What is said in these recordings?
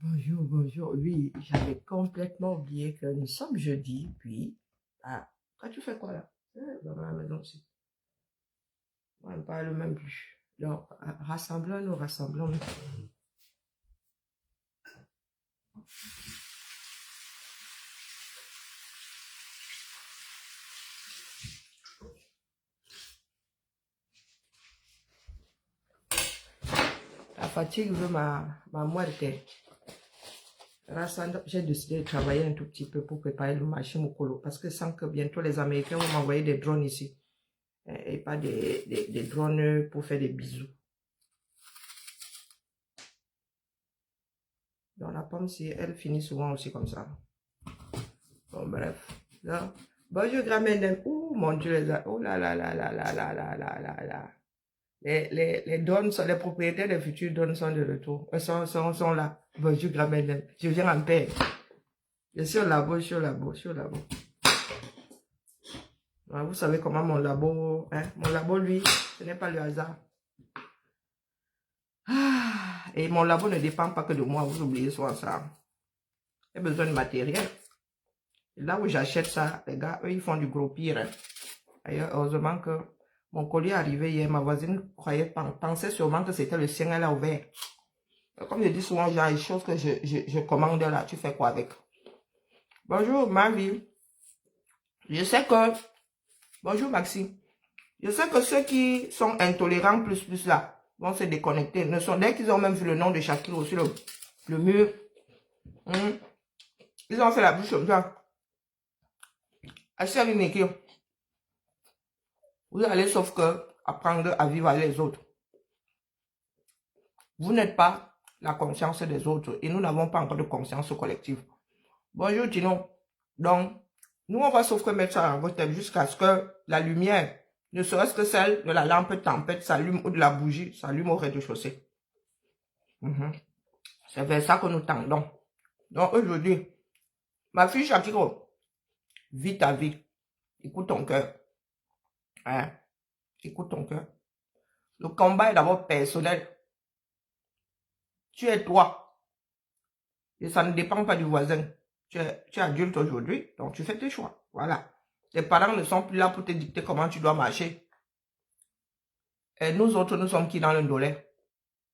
Bonjour, bonjour. Oui, j'avais complètement oublié que nous sommes jeudi, puis... Ah, quand tu fais quoi là? Dans la maison aussi. On ne parle même plus. Donc, rassemblons-nous, rassemblons-nous. La fatigue veut ma muerte. J'ai décidé de travailler un tout petit peu pour préparer le marché Mokolo parce que sans que bientôt les Américains vont m'envoyer des drones ici. Et pas des drones pour faire des bisous. Donc la pomme, elle finit souvent aussi comme ça. Bon, bref. Donc, bonjour, grand-mère. Oh, mon Dieu, oh là là là là là là là là là là. Les drones sont, les propriétaires des futurs drones sont de retour. Sont là. Bonjour, grand-mère. Je viens en paix. Je suis au labo, je suis au labo, je suis au labo. Alors, vous savez comment mon labo, hein? Mon labo, lui, ce n'est pas le hasard. Ah, et mon labo ne dépend pas que de moi, vous oubliez souvent ça. J'ai besoin de matériel. Et là où j'achète ça, les gars, eux, ils font du gros pire. Hein. D'ailleurs, heureusement que mon colis est arrivé hier, ma voisine pensait sûrement que c'était le sien, elle a ouvert. Comme je dis souvent, il y a des choses que je commande là, tu fais quoi avec? Bonjour, ma vie. Je sais que... Bonjour, Maxime. Je sais que ceux qui sont intolérants plus là, vont se déconnecter. Dès qu'ils ont même vu le nom de Shakiro sur le mur, ils ont fait la bouche comme ça. Vous allez sauf que apprendre à vivre avec les autres. Vous n'êtes pas la conscience des autres et nous n'avons pas encore de conscience collective. Bonjour Tino. Donc, nous on va sauf que mettre ça en votre tête jusqu'à ce que la lumière, ne serait-ce que celle de la lampe tempête s'allume ou de la bougie s'allume au rez-de-chaussée. C'est vers ça que nous tendons. Donc aujourd'hui, ma fille Shakiro, vis ta vie. Écoute ton cœur. Hein? Écoute ton cœur. Le combat est d'abord personnel. Tu es toi. Et ça ne dépend pas du voisin. Tu es adulte aujourd'hui, donc tu fais tes choix. Voilà. Tes parents ne sont plus là pour te dicter comment tu dois marcher. Et nous autres, nous sommes qui dans l'indolé?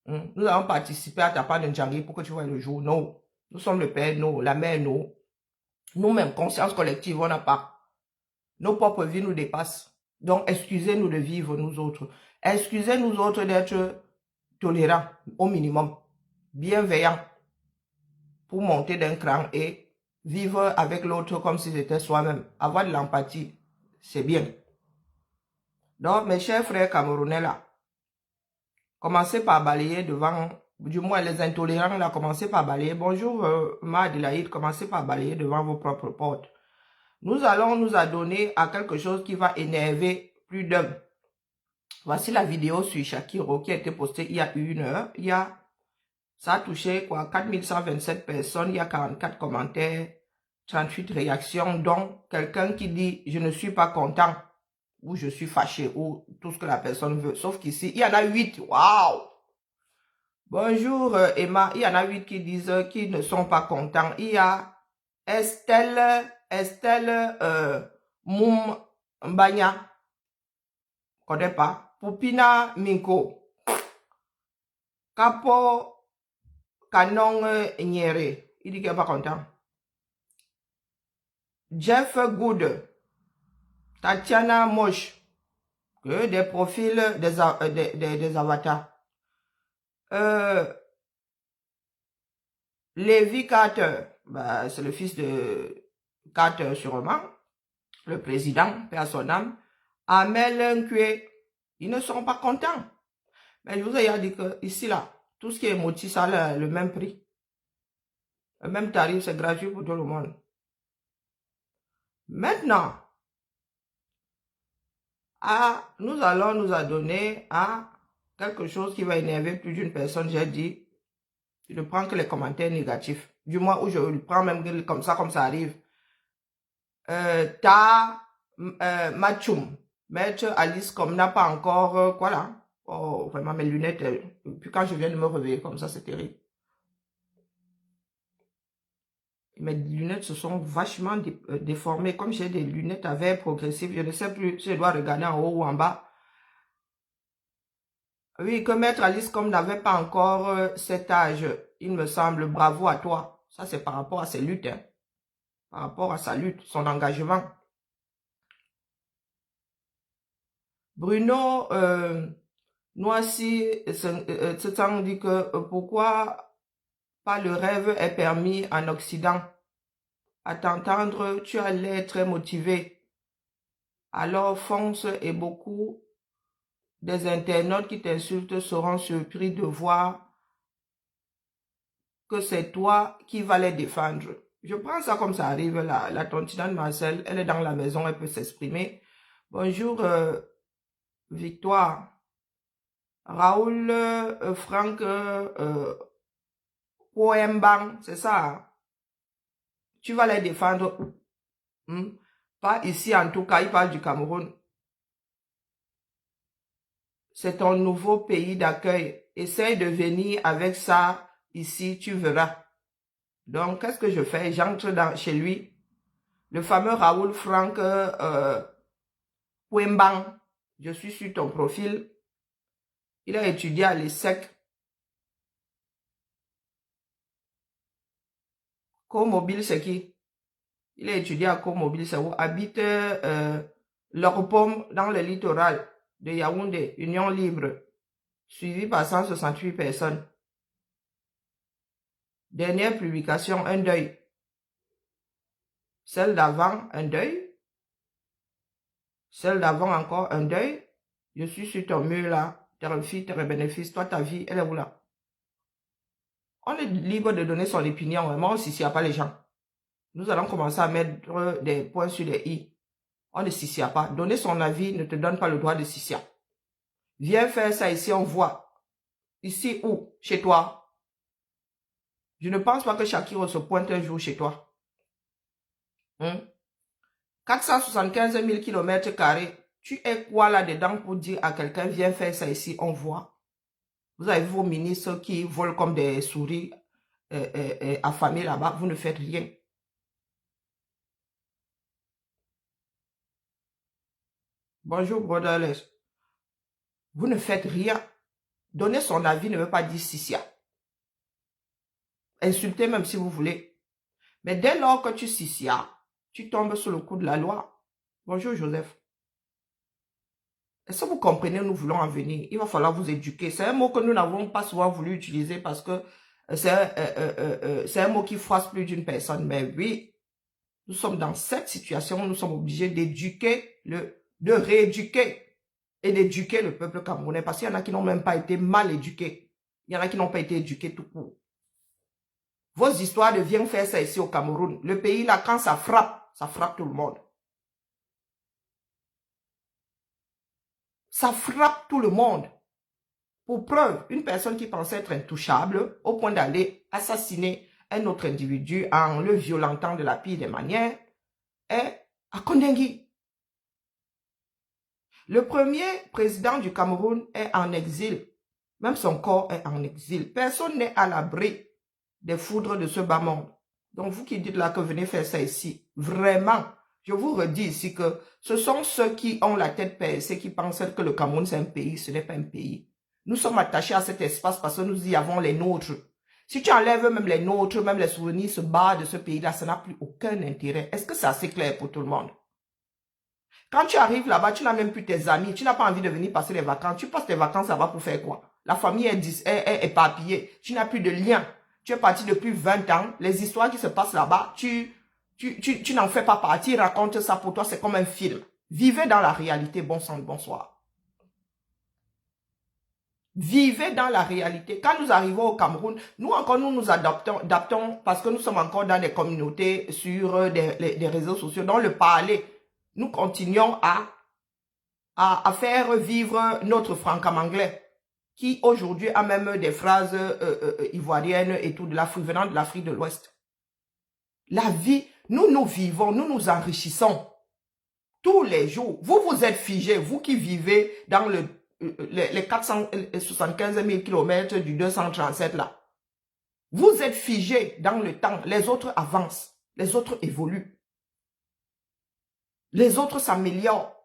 Nous avons participé à ta part d'un Djangui pour que tu vois le jour. Non. Nous sommes le père, non. La mère, non. Nous-mêmes, conscience collective, on n'a pas. Nos propres vies nous dépassent. Donc, excusez-nous de vivre, nous autres. Excusez-nous autres d'être tolérants, au minimum. Bienveillants. Pour monter d'un cran et vivre avec l'autre comme si c'était soi-même. Avoir de l'empathie, c'est bien. Donc, mes chers frères camerounais là, commencez par balayer devant, du moins les intolérants là, commencez par balayer. Bonjour, Ma Adélaïde, commencez par balayer devant vos propres portes. Nous allons nous adonner à quelque chose qui va énerver plus d'un. Voici la vidéo sur Shakiro qui a été postée il y a 1 heure. Ça a touché quoi, 4127 personnes, il y a 44 commentaires, 38 réactions, dont quelqu'un qui dit « je ne suis pas content » ou « je suis fâché » ou tout ce que la personne veut. Sauf qu'ici, il y en a 8. Waouh! Bonjour Emma, il y en a 8 qui disent qu'ils ne sont pas contents. Il y a Estelle Moum Mbanya, je ne connais pas. Poupina Minko, Capo Canon Nyere, il dit qu'il n'est pas content. Jeff Good, Tatiana Moche, que des profils des avatars. Lévi Carter, bah, c'est le fils de Carter sûrement, le président, paix à son âme. Amel Nkwe, ils ne sont pas contents. Mais je vous ai dit que ici là, tout ce qui est moti, ça a le même prix. Le même tarif, c'est gratuit pour tout le monde. Maintenant, nous allons nous adonner à quelque chose qui va énerver plus d'une personne. J'ai dit, je ne prends que les commentaires négatifs. Du moins, où je le prends même comme ça arrive. Machum, Maître Alice, comme n'a pas encore, quoi là? Oh, vraiment, mes lunettes, puis quand je viens de me réveiller comme ça, c'est terrible. Mes lunettes se sont vachement déformées. Comme j'ai des lunettes à verre progressif, je ne sais plus si je dois regarder en haut ou en bas. Oui, que Maître Alice, comme n'avait pas encore cet âge, il me semble, bravo à toi. Ça, c'est par rapport à ses luttes, hein. Par rapport à sa lutte, son engagement. Bruno Noisy Tsetsang dit que pourquoi pas le rêve est permis en Occident. À t'entendre, tu as l'air très motivé. Alors fonce et beaucoup des internautes qui t'insultent seront surpris de voir que c'est toi qui vas les défendre. Je prends ça comme ça arrive. La tontinante Marcel, elle est dans la maison, elle peut s'exprimer. Bonjour Victoire. Raoul Franck Poembang, c'est ça. Hein? Tu vas les défendre. Pas ici en tout cas, il parle du Cameroun. C'est ton nouveau pays d'accueil. Essaye de venir avec ça ici, tu verras. Donc, qu'est-ce que je fais? J'entre chez lui. Le fameux Raoul Franck Pouembang. Je suis sur ton profil. Il a étudié à l'ESSEC. Co-mobile, c'est qui? Il a étudié à Co-mobile, c'est où? Habite Lorpom dans le littoral de Yaoundé, Union Libre, suivi par 168 personnes. Dernière publication, un deuil. Celle d'avant, un deuil. Celle d'avant, encore un deuil. Je suis sur ton mur là. Tes filles, tes bénéfices. Toi, ta vie, elle est où là? On est libre de donner son opinion. Moi aussi, s'il n'y a pas les gens. Nous allons commencer à mettre des points sur les i. On ne s'issia pas. Donner son avis ne te donne pas le droit de s'issia. Viens faire ça ici, on voit. Ici où? Chez toi. Je ne pense pas que Shakiro se pointe un jour chez toi. 475 000 km². Tu es quoi là-dedans pour dire à quelqu'un, viens faire ça ici, on voit. Vous avez vos ministres qui volent comme des souris affamés là-bas. Vous ne faites rien. Bonjour, brotherless. Vous ne faites rien. Donner son avis ne veut pas dire sissia. Insultez même si vous voulez. Mais dès lors que tu sissia, tu tombes sous le coup de la loi. Bonjour, Joseph. Est-ce que vous comprenez, nous voulons en venir? Il va falloir vous éduquer. C'est un mot que nous n'avons pas souvent voulu utiliser parce que c'est un mot qui froisse plus d'une personne. Mais oui, nous sommes dans cette situation où nous sommes obligés d'éduquer, de rééduquer et d'éduquer le peuple camerounais. Parce qu'il y en a qui n'ont même pas été mal éduqués. Il y en a qui n'ont pas été éduqués tout court. Vos histoires de viens faire ça ici au Cameroun. Le pays là, quand ça frappe tout le monde. Ça frappe tout le monde. Pour preuve, une personne qui pensait être intouchable au point d'aller assassiner un autre individu en le violentant de la pire des manières est à Kondengui. Le premier président du Cameroun est en exil. Même son corps est en exil. Personne n'est à l'abri des foudres de ce bas monde. Donc vous qui dites là que venez faire ça ici, vraiment, je vous redis ici que ce sont ceux qui ont la tête percée, qui pensent que le Cameroun c'est un pays, ce n'est pas un pays. Nous sommes attachés à cet espace parce que nous y avons les nôtres. Si tu enlèves même les nôtres, même les souvenirs se barrent de ce pays-là, ça n'a plus aucun intérêt. Est-ce que c'est assez clair pour tout le monde? Quand tu arrives là-bas, tu n'as même plus tes amis, tu n'as pas envie de venir passer les vacances. Tu passes tes vacances là-bas pour faire quoi? La famille est éparpillée, tu n'as plus de lien. Tu es parti depuis 20 ans, les histoires qui se passent là-bas, tu n'en fais pas partie, raconte ça pour toi, c'est comme un film. Vivez dans la réalité, bon sang, bonsoir. Vivez dans la réalité. Quand nous arrivons au Cameroun, nous encore nous adaptons parce que nous sommes encore dans des communautés sur des réseaux sociaux, dans le parler. Nous continuons à faire vivre notre franc-anglais, qui aujourd'hui a même des phrases ivoiriennes et tout, venant de l'Afrique de l'Ouest. La vie, nous vivons, nous nous enrichissons tous les jours. Vous êtes figés, vous qui vivez dans les 475 000 km du 237 là. Vous êtes figés dans le temps, les autres avancent. Les autres évoluent. Les autres s'améliorent.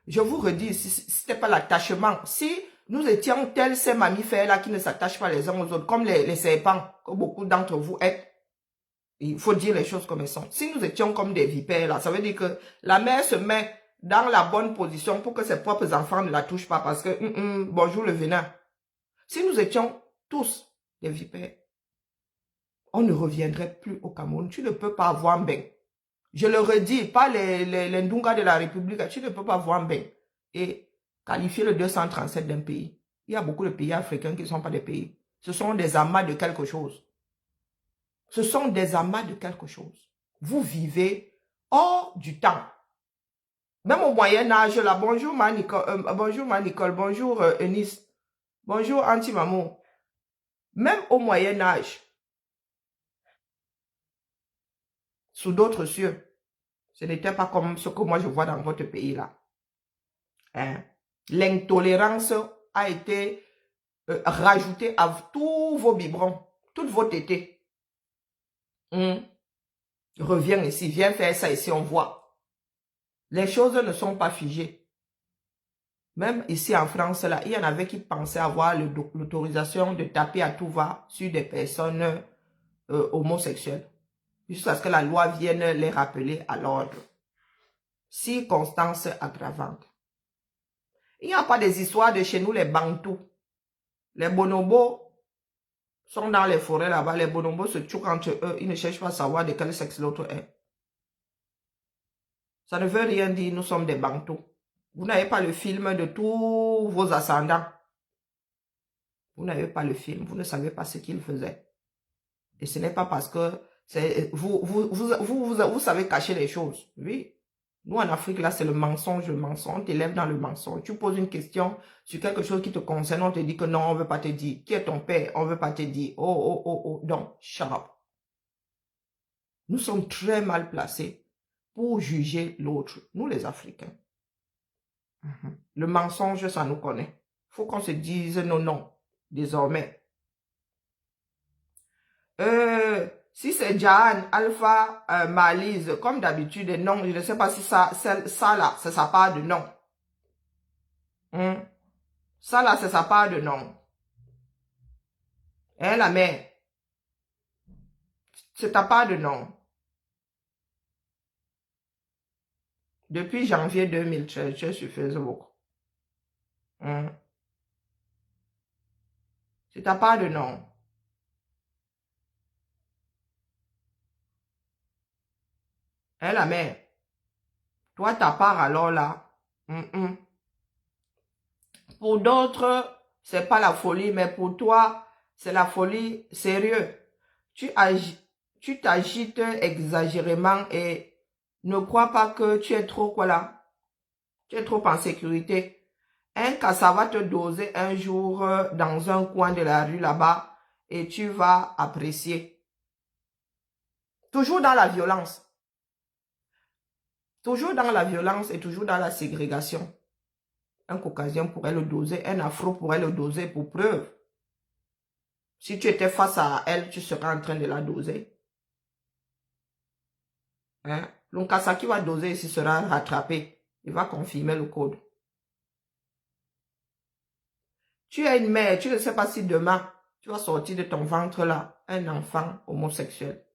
Je vous redis, si ce n'était pas l'attachement, si nous étions tels ces mammifères-là qui ne s'attachent pas les uns aux autres, comme les serpents, que beaucoup d'entre vous êtes, il faut dire les choses comme elles sont. Si nous étions comme des vipères, là, ça veut dire que la mère se met dans la bonne position pour que ses propres enfants ne la touchent pas parce que, bonjour le venin. Si nous étions tous des vipères, on ne reviendrait plus au Cameroun. Tu ne peux pas voir un bain. Je le redis, pas les Ndunga de la République, tu ne peux pas voir un bain et qualifier le 237 d'un pays. Il y a beaucoup de pays africains qui ne sont pas des pays. Ce sont des amas de quelque chose. Ce sont des amas de quelque chose. Vous vivez hors du temps. Même au Moyen-Âge, là, bonjour ma Nicole, bonjour Eunice, bonjour Anti-Mamou. Même au Moyen-Âge, sous d'autres cieux, ce n'était pas comme ce que moi je vois dans votre pays là. Hein? L'intolérance a été rajoutée à tous vos biberons, toutes vos tétés. Reviens ici, viens faire ça ici, on voit. Les choses ne sont pas figées. Même ici en France, là, il y en avait qui pensaient avoir l'autorisation de taper à tout va sur des personnes homosexuelles. Jusqu'à ce que la loi vienne les rappeler à l'ordre. Circonstances aggravantes. Il n'y a pas des histoires de chez nous, les Bantous. Les bonobos sont dans les forêts là-bas. Les bonobos se tuent entre eux. Ils ne cherchent pas à savoir de quel sexe l'autre est. Ça ne veut rien dire, nous sommes des Bantous. Vous n'avez pas le film de tous vos ascendants. Vous n'avez pas le film, vous ne savez pas ce qu'ils faisaient. Et ce n'est pas parce que vous savez cacher les choses. Oui. Nous, en Afrique, là, c'est le mensonge, le mensonge. On t'élève dans le mensonge. Tu poses une question sur quelque chose qui te concerne, on te dit que non, on ne veut pas te dire. Qui est ton père? On ne veut pas te dire. Oh. Donc, shut up. Nous sommes très mal placés pour juger l'autre. Nous, les Africains. Le mensonge, ça nous connaît. Il faut qu'on se dise non, désormais. Si c'est Jan, Alpha, Malise, comme d'habitude, non, je ne sais pas si ça là, c'est sa part de non. Ça là, c'est sa part de non. Hein, la mère? C'est ta part de non. Depuis janvier 2013, je suis sur Facebook. C'est ta part de non. Hein, la mère? Toi, ta part alors là. Pour d'autres, c'est pas la folie, mais pour toi, c'est la folie sérieux. Tu t'agites exagérément et ne crois pas que tu es trop, voilà, tu es trop en sécurité. Un cassa va te doser un jour dans un coin de la rue là-bas et tu vas apprécier. Toujours dans la violence. Toujours dans la violence et toujours dans la ségrégation. Un caucasien pourrait le doser, un afro pourrait le doser pour preuve. Si tu étais face à elle, tu serais en train de la doser. Hein? L'Unkasa qui va doser ici sera rattrapé. Il va confirmer le code. Tu es une mère, tu ne sais pas si demain, tu vas sortir de ton ventre là, un enfant homosexuel.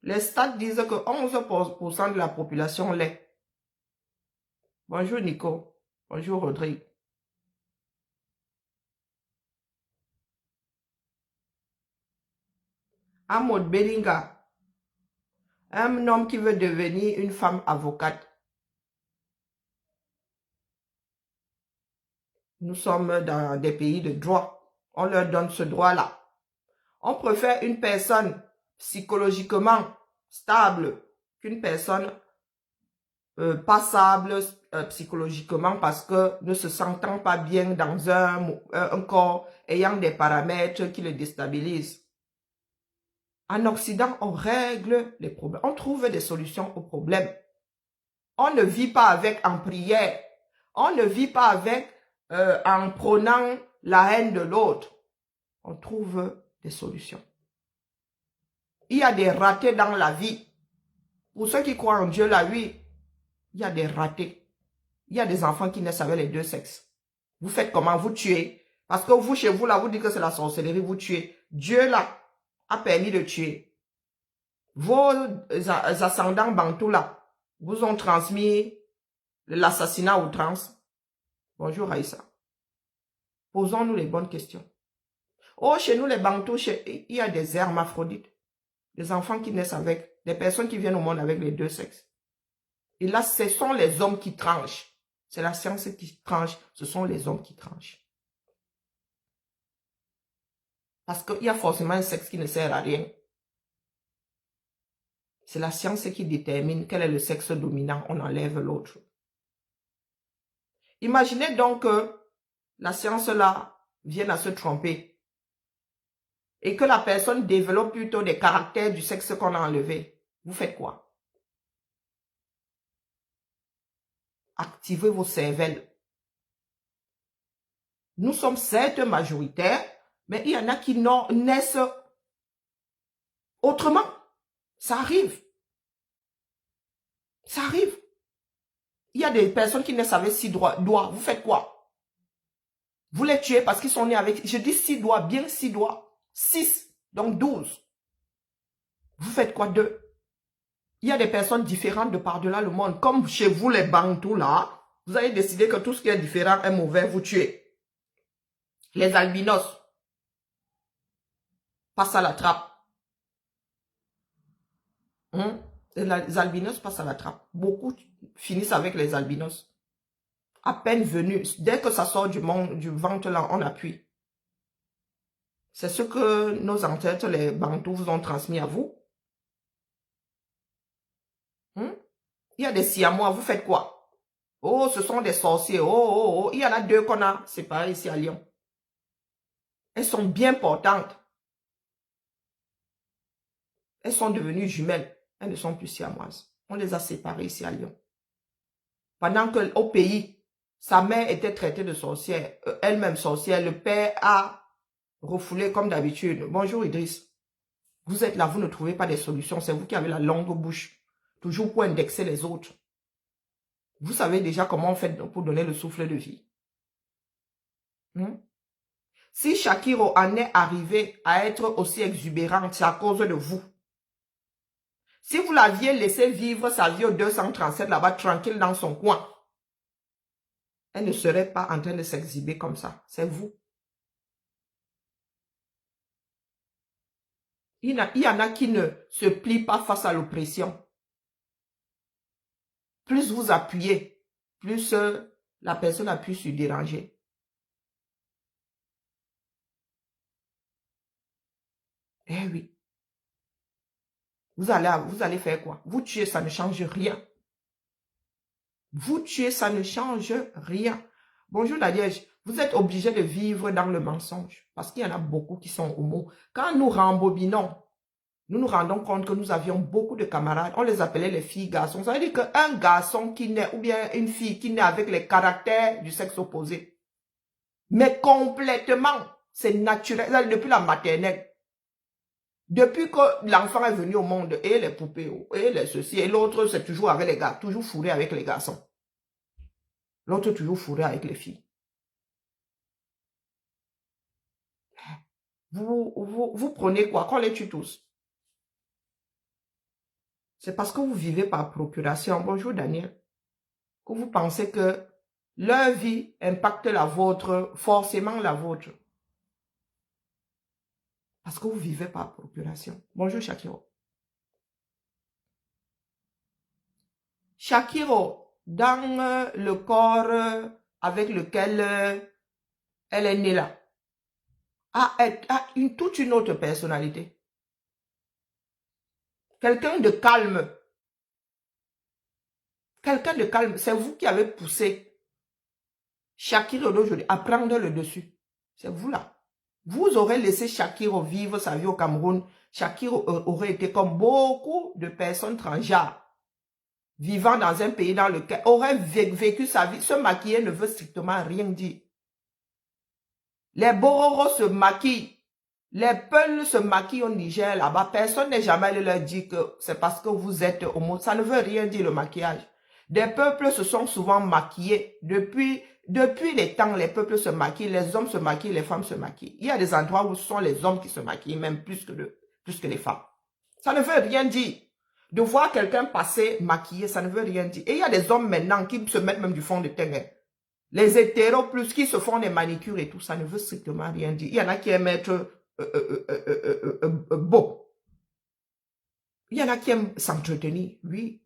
Les stats disent que 11% de la population l'est. Bonjour Nico. Bonjour Rodrigue. Amod Bellinga. Un homme qui veut devenir une femme avocate. Nous sommes dans des pays de droit. On leur donne ce droit-là. On préfère une personne psychologiquement stable qu'une personne pas stable psychologiquement parce que ne se sentant pas bien dans un corps ayant des paramètres qui le déstabilisent. En Occident, on règle les problèmes. On trouve des solutions aux problèmes. On ne vit pas avec en prière. On ne vit pas avec en prônant la haine de l'autre. On trouve des solutions. Il y a des ratés dans la vie. Pour ceux qui croient en Dieu, là, oui, il y a des ratés. Il y a des enfants qui naissent avec les deux sexes. Vous faites comment? Vous tuez. Parce que vous, chez vous, là, vous dites que c'est la sorcellerie, vous tuez. Dieu, là, a permis de tuer. Vos ascendants bantous, là, vous ont transmis l'assassinat outrance. Bonjour, Aïssa. Posons-nous les bonnes questions. Oh, chez nous, les bantous, il y a des hermaphrodites. Des enfants qui naissent avec, des personnes qui viennent au monde avec les deux sexes. Et là, ce sont les hommes qui tranchent. C'est la science qui tranche, ce sont les hommes qui tranchent. Parce qu'il y a forcément un sexe qui ne sert à rien. C'est la science qui détermine quel est le sexe dominant, on enlève l'autre. Imaginez donc que la science là vienne à se tromper et que la personne développe plutôt des caractères du sexe qu'on a enlevé. Vous faites quoi? Activez vos cervelles. Nous sommes certes majoritaires, mais il y en a qui naissent autrement. Ça arrive. Ça arrive. Il y a des personnes qui naissent avec 6 doigts. Vous faites quoi? Vous les tuez parce qu'ils sont nés avec, je dis 6 doigts, bien 6 doigts. 6, donc 12. Vous faites quoi d'eux? Il y a des personnes différentes de par-delà le monde. Comme chez vous, les bantous là, vous avez décidé que tout ce qui est différent est mauvais, vous tuez. Les albinos passent à la trappe. Les albinos passent à la trappe. Beaucoup finissent avec les albinos. À peine venus, dès que ça sort du ventre là, on appuie. C'est ce que nos ancêtres, les bantous, vous ont transmis à vous. Il y a des siamois, vous faites quoi? Oh, ce sont des sorciers. Oh. Il y en a 2 qu'on a séparés ici à Lyon. Elles sont bien portantes. Elles sont devenues jumelles. Elles ne sont plus siamoises. On les a séparées ici à Lyon. Pendant qu'au pays, sa mère était traitée de sorcière, elle-même sorcière, le père a refoulé comme d'habitude. Bonjour Idriss. Vous êtes là, vous ne trouvez pas des solutions. C'est vous qui avez la longue bouche. Toujours pour indexer les autres. Vous savez déjà comment on fait pour donner le souffle de vie. Si Shakiro en est arrivé à être aussi exubérante, c'est à cause de vous. Si vous l'aviez laissé vivre sa vie au 237 là-bas, tranquille dans son coin, elle ne serait pas en train de s'exhiber comme ça. C'est vous. Il y en a qui ne se plient pas face à l'oppression. Plus vous appuyez, plus la personne a pu se déranger. Eh oui. Vous allez faire quoi? Vous tuez, ça ne change rien. Vous tuez, ça ne change rien. Bonjour Nadiège, vous êtes obligé de vivre dans le mensonge. Parce qu'il y en a beaucoup qui sont homo. Quand nous rembobinons, nous nous rendons compte que nous avions beaucoup de camarades. On les appelait les filles garçons. Ça veut dire qu'un garçon qui naît, ou bien une fille qui naît avec les caractères du sexe opposé. Mais complètement, c'est naturel, depuis la maternelle. Depuis que l'enfant est venu au monde, et les poupées, et les ceci, et l'autre, c'est toujours avec les gars, toujours fourré avec les garçons. L'autre, toujours fourré avec les filles. Vous prenez quoi? Qu'on les tue tous. C'est parce que vous vivez par procuration. Bonjour Daniel. Que vous pensez que leur vie impacte la vôtre, forcément la vôtre. Parce que vous vivez par procuration. Bonjour Shakiro. Shakiro, dans le corps avec lequel elle est née là, a toute une autre personnalité. Quelqu'un de calme. Quelqu'un de calme. C'est vous qui avez poussé Shakiro d'aujourd'hui à prendre le dessus. C'est vous là. Vous aurez laissé Shakiro vivre sa vie au Cameroun. Shakiro aurait été comme beaucoup de personnes transgenres vivant dans un pays dans lequel aurait vécu sa vie. Se maquiller ne veut strictement rien dire. Les bororos se maquillent. Les peuls se maquillent au Niger là-bas. Personne n'est jamais allé leur dire que c'est parce que vous êtes homo. Ça ne veut rien dire le maquillage. Des peuples se sont souvent maquillés. Depuis les temps, les peuples se maquillent, les hommes se maquillent, les femmes se maquillent. Il y a des endroits où ce sont les hommes qui se maquillent, même plus que les femmes. Ça ne veut rien dire. De voir quelqu'un passer maquillé, ça ne veut rien dire. Et il y a des hommes maintenant qui se mettent même du fond de teint. Les hétéros plus qui se font des manicures et tout, ça ne veut strictement rien dire. Il y en a qui aiment être beau. Il y en a qui aiment s'entretenir, oui.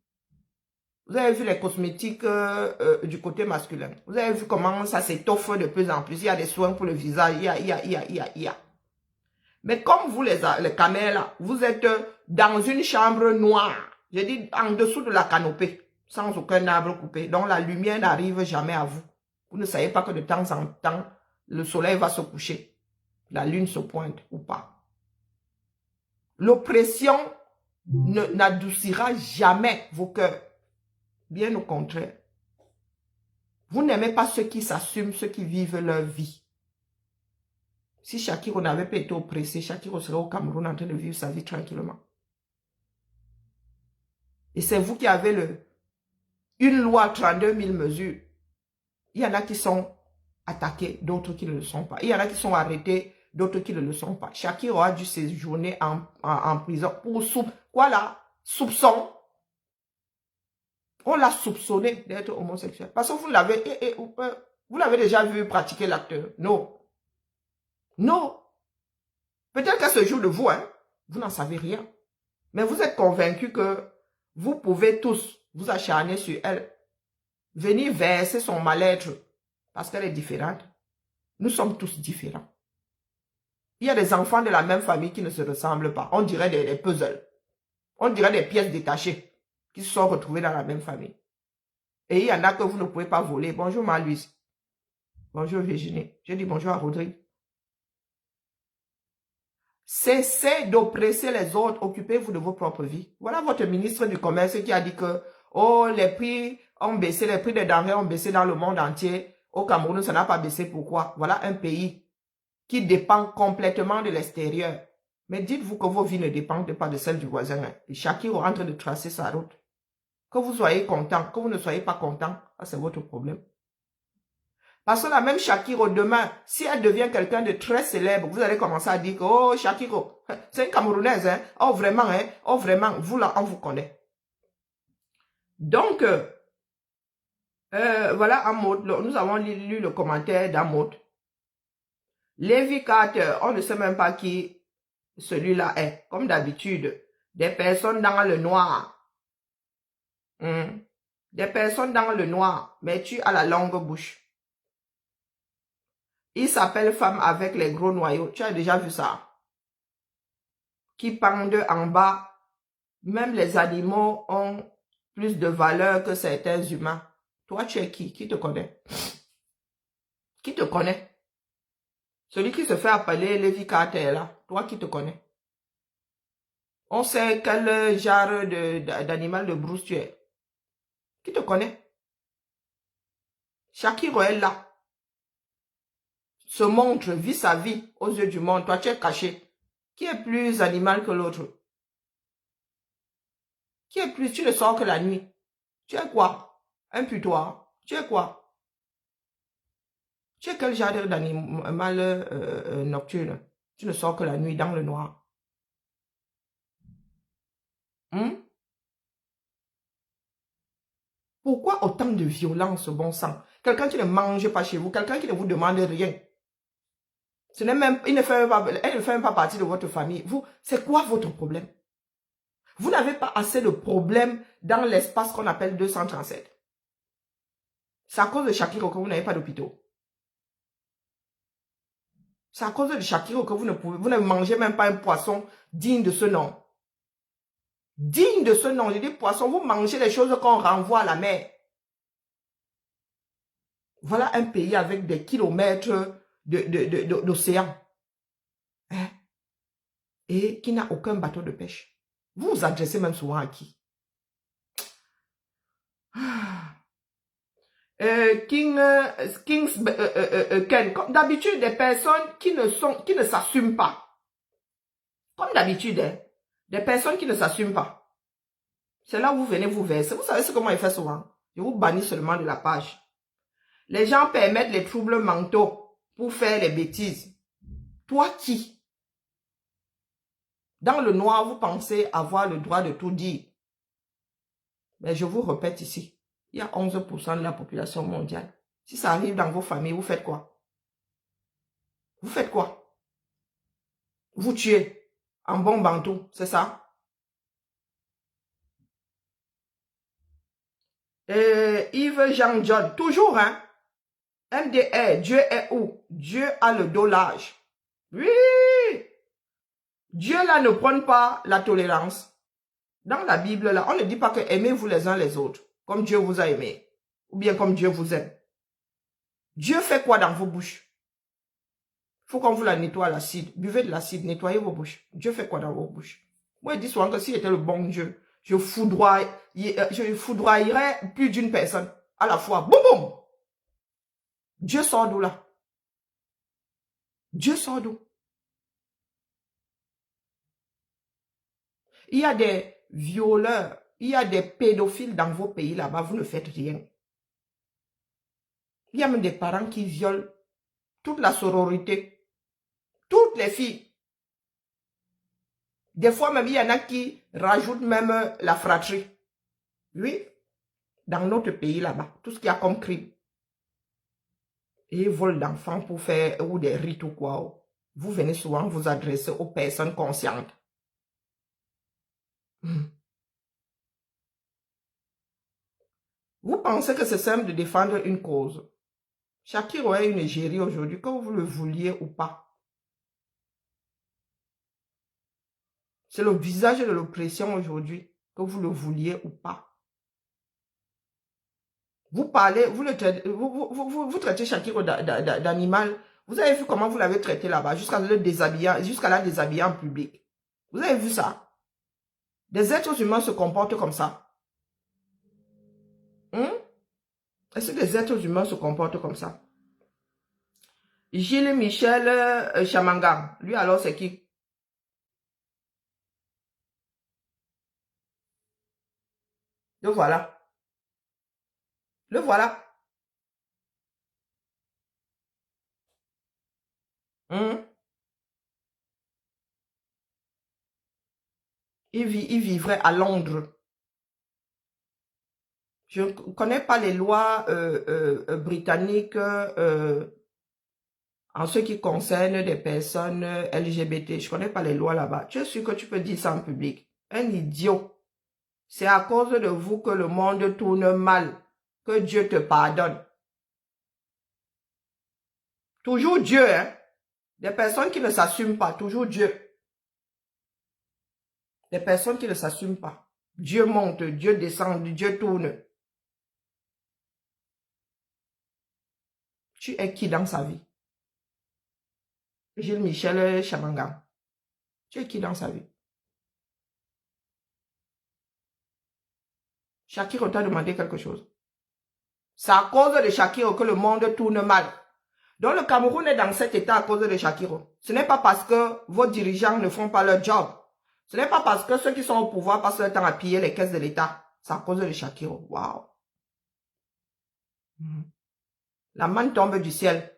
Vous avez vu les cosmétiques du côté masculin. Vous avez vu comment ça s'étoffe de plus en plus. Il y a des soins pour le visage, il y a. Mais comme vous les camels là, vous êtes dans une chambre noire. Je dis en dessous de la canopée, sans aucun arbre coupé. Donc la lumière n'arrive jamais à vous. Vous ne savez pas que de temps en temps, le soleil va se coucher. La lune se pointe ou pas. L'oppression n'adoucira jamais vos cœurs. Bien au contraire. Vous n'aimez pas ceux qui s'assument, ceux qui vivent leur vie. Si Shakiro n'avait pas été oppressé, Shakiro serait au Cameroun en train de vivre sa vie tranquillement. Et c'est vous qui avez une loi 32 000 mesures. Il y en a qui sont attaqués, d'autres qui ne le sont pas. Il y en a qui sont arrêtés, d'autres qui ne le sont pas. Shakiro a dû séjourner en prison pour soupçon. On l'a soupçonné d'être homosexuel. Parce que vous l'avez déjà vu pratiquer l'acte. Non. Non. Peut-être qu'à ce jour de vous, vous n'en savez rien. Mais vous êtes convaincu que vous pouvez tous vous acharner sur elle. Venir verser son mal-être parce qu'elle est différente. Nous sommes tous différents. Il y a des enfants de la même famille qui ne se ressemblent pas. On dirait des puzzles. On dirait des pièces détachées qui se sont retrouvées dans la même famille. Et il y en a que vous ne pouvez pas voler. Bonjour Marie-Louise. Bonjour Virginie. Je dis bonjour à Rodrigue. Cessez d'oppresser les autres. Occupez-vous de vos propres vies. Voilà votre ministre du Commerce qui a dit que les prix ont baissé, les prix des denrées ont baissé dans le monde entier. Au Cameroun, ça n'a pas baissé. Pourquoi? Voilà un pays qui dépend complètement de l'extérieur. Mais dites-vous que vos vies ne dépendent pas de celles du voisin. Et chacun est en train de tracer sa route. Que vous soyez content, que vous ne soyez pas content, c'est votre problème. Parce que la même Shakiro, demain, si elle devient quelqu'un de très célèbre, vous allez commencer à dire que, oh, Shakiro, c'est une Camerounaise, hein. Oh, vraiment, vous là, on vous connaît. Donc, voilà, Amod, nous avons lu le commentaire d'Amod. Lévi Carter, on ne sait même pas qui celui-là est. Comme d'habitude, des personnes dans le noir. Des personnes dans le noir, mais tu as la longue bouche. Il s'appelle femme avec les gros noyaux. Tu as déjà vu ça? Qui pendent en bas. Même les animaux ont plus de valeur que certains humains. Toi, tu es qui? Qui te connaît? Qui te connaît? Celui qui se fait appeler Lévi Carter là. Toi, qui te connaît? On sait quel genre d'animal de brousse tu es. Qui te connaît? Shakiro est là. Se montre, vit sa vie aux yeux du monde. Toi, tu es caché. Qui est plus animal que l'autre? Qui est plus? Tu ne sors que la nuit. Tu es quoi? Un putois. Tu es quoi? Tu es quel genre d'animal nocturne? Tu ne sors que la nuit dans le noir. Pourquoi autant de violence, bon sang? Quelqu'un qui ne mange pas chez vous, quelqu'un qui ne vous demande rien. Ce n'est même, elle ne fait même pas partie de votre famille. Vous, c'est quoi votre problème? Vous n'avez pas assez de problèmes dans l'espace qu'on appelle 237. C'est à cause de Shakiro que vous n'avez pas d'hôpitaux. C'est à cause de Shakiro que vous ne mangez même pas un poisson digne de ce nom. Digne de ce nom, je dis poisson, vous mangez les choses qu'on renvoie à la mer. Voilà un pays avec des kilomètres d'océan. Hein? Et qui n'a aucun bateau de pêche. Vous vous adressez même souvent à qui? Ken, d'habitude des personnes qui ne s'assument pas. Comme d'habitude, hein, des personnes qui ne s'assument pas. C'est là où vous venez vous verser. Vous savez ce que moi je fais souvent? Je vous bannis seulement de la page. Les gens permettent les troubles mentaux pour faire les bêtises. Toi qui, dans le noir, vous pensez avoir le droit de tout dire. Mais je vous répète ici, il y a 11% de la population mondiale. Si ça arrive dans vos familles, vous faites quoi? Vous faites quoi? Vous tuez en bon bantou, c'est ça? Yves Jean John, toujours, hein? MDR, Dieu est où? Dieu a le dos large. Oui! Dieu là ne prône pas la tolérance. Dans la Bible là, on ne dit pas que aimez-vous les uns les autres, comme Dieu vous a aimé, ou bien comme Dieu vous aime. Dieu fait quoi dans vos bouches? Il faut qu'on vous la nettoie l'acide. Buvez de l'acide, nettoyez vos bouches. Dieu fait quoi dans vos bouches? Moi, je dis souvent que s'il était le bon Dieu, je foudroyerais plus d'une personne à la fois. Boum, boum! Dieu sort d'où là? Dieu sort d'où? Il y a des violeurs, il y a des pédophiles dans vos pays là-bas, vous ne faites rien. Il y a même des parents qui violent toute la sororité, toutes les filles. Des fois même, il y en a qui rajoutent même la fratrie. Oui, dans notre pays là-bas, tout ce qu'il y a comme crime. Et ils volent d'enfants pour faire ou des rites ou quoi. Vous venez souvent vous adresser aux personnes conscientes. Vous pensez que c'est simple de défendre une cause. Shakiro est une égérie aujourd'hui, que vous le vouliez ou pas. C'est le visage de l'oppression aujourd'hui, que vous le vouliez ou pas. Vous parlez, vous traitez Shakiro d'animal. Vous avez vu comment vous l'avez traité là-bas, jusqu'à la déshabiller en public. Vous avez vu ça? Des êtres humains se comportent comme ça. Est-ce que les êtres humains se comportent comme ça? Gilles Michel Chamanga, lui alors c'est qui? Le voilà. Le voilà. Il vivrait à Londres. Je ne connais pas les lois britanniques en ce qui concerne des personnes LGBT. Je ne connais pas les lois là-bas. Tu es sûr que tu peux dire ça en public? Un idiot. C'est à cause de vous que le monde tourne mal. Que Dieu te pardonne. Toujours Dieu, hein? Des personnes qui ne s'assument pas. Toujours Dieu. Des personnes qui ne s'assument pas. Dieu monte, Dieu descend, Dieu tourne. Tu es qui dans sa vie? Gilles Michel Chamanga. Tu es qui dans sa vie? Shakiro t'a demandé quelque chose. C'est à cause de Shakiro que le monde tourne mal. Donc le Cameroun est dans cet état à cause de Shakiro. Ce n'est pas parce que vos dirigeants ne font pas leur job. Ce n'est pas parce que ceux qui sont au pouvoir passent leur temps à piller les caisses de l'État. C'est à cause de Shakiro. Waouh. La manne tombe du ciel.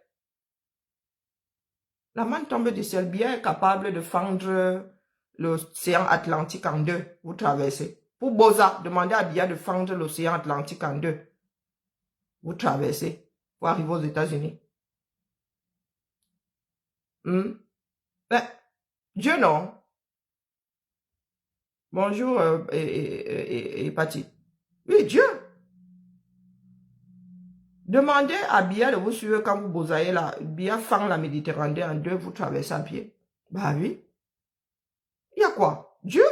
La manne tombe du ciel, bien capable de fendre l'océan Atlantique en deux. Vous traversez. Pour Boza, demandez à Bia de fendre l'océan Atlantique en deux. Vous traversez pour arriver aux États-Unis. Ben, Dieu non. Bonjour, Pati. Oui, Dieu. Demandez à Bia de vous suivre quand vous bosaillez là. Bia fend la Méditerranée en deux, vous traversez à pied. Bah oui. Il y a quoi? Dieu.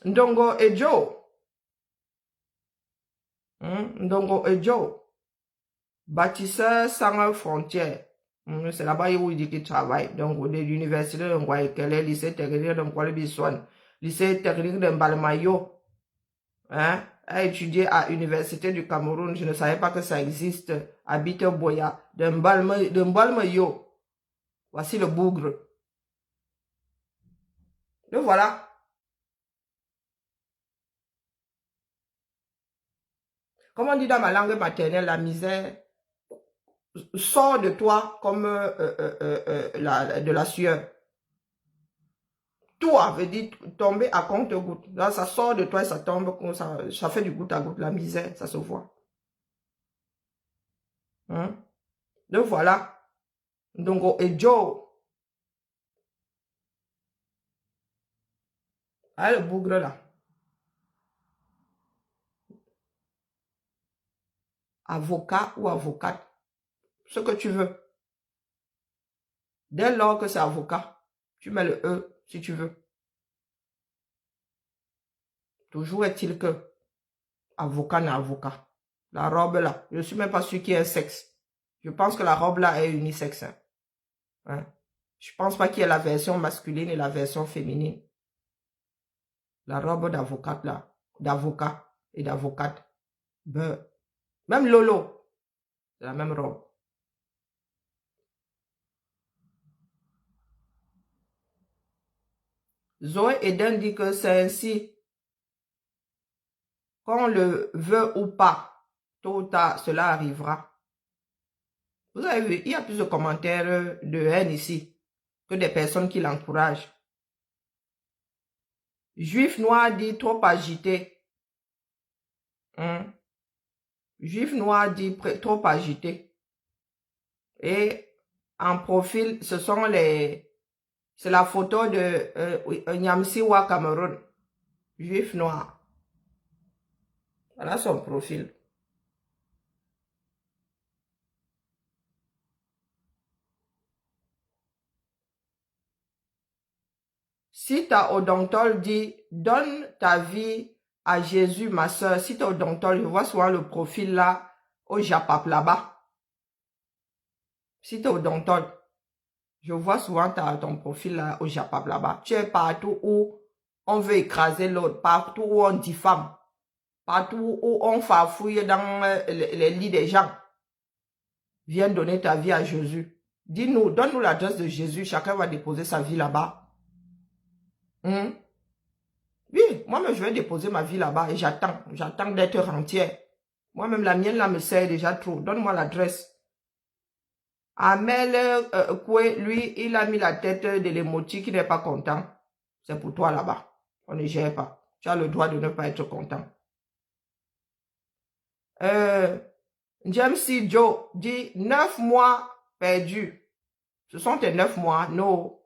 Ndongo et Joe. Ndongo et Joe. Bâtisseur sans frontières. C'est là-bas où il dit qu'il travaille. Donc, de l'université de Ngwaïkele, lycée technique de Ngwale-Biswan, lycée technique de Mbalmayo, hein, a étudié à l'université du Cameroun. Je ne savais pas que ça existe. Habite Boya, de Mbalmayo. Voici le bougre. Le voilà. Comme on dit dans ma langue maternelle, la misère sort de toi comme de la sueur. Toi, veut dire tomber à compte-goutte. Là, ça sort de toi et ça tombe, ça fait du goutte à goutte. La misère, ça se voit. Hein? Donc voilà. Donc, et Joe. Ah, le bougre là. Avocat ou avocate. Ce que tu veux. Dès lors que c'est avocat, tu mets le E si tu veux. Toujours est-il que avocat n'est avocat. La robe là, je ne suis même pas sûr qu'il y ait un sexe. Je pense que la robe là est unisexe. Hein? Je ne pense pas qu'il y ait la version masculine et la version féminine. La robe d'avocate là, d'avocat et d'avocate. Ben, même Lolo, c'est la même robe. Zoé Eden dit que c'est ainsi. Qu'on le veut ou pas, tôt ou tard, cela arrivera. Vous avez vu, il y a plus de commentaires de haine ici que des personnes qui l'encouragent. Juif noir dit trop agité. Juif noir dit trop agité. Et en profil, ce sont c'est la photo de Nyamsiwa Cameroun. Juif noir. Voilà son profil. Si ta odontole dit, donne ta vie à Jésus, ma soeur. Si ta odontole, je vois souvent le profil là, au Japap là-bas. Si ta odontole, je vois souvent ton profil là, au Japap là-bas. Tu es partout où on veut écraser l'autre, partout où on diffame, partout où on farfouille dans les lits des gens. Viens donner ta vie à Jésus. Dis-nous, donne-nous l'adresse de Jésus. Chacun va déposer sa vie là-bas. Oui, moi-même, je vais déposer ma vie là-bas et j'attends. J'attends d'être rentière. Moi-même, la mienne là me sert déjà trop. Donne-moi l'adresse. Amel Koué, lui, il a mis la tête de l'émoji qui n'est pas content. C'est pour toi là-bas. On ne gère pas. Tu as le droit de ne pas être content. James C. Joe dit 9 mois perdus. Ce sont tes 9 mois? Non.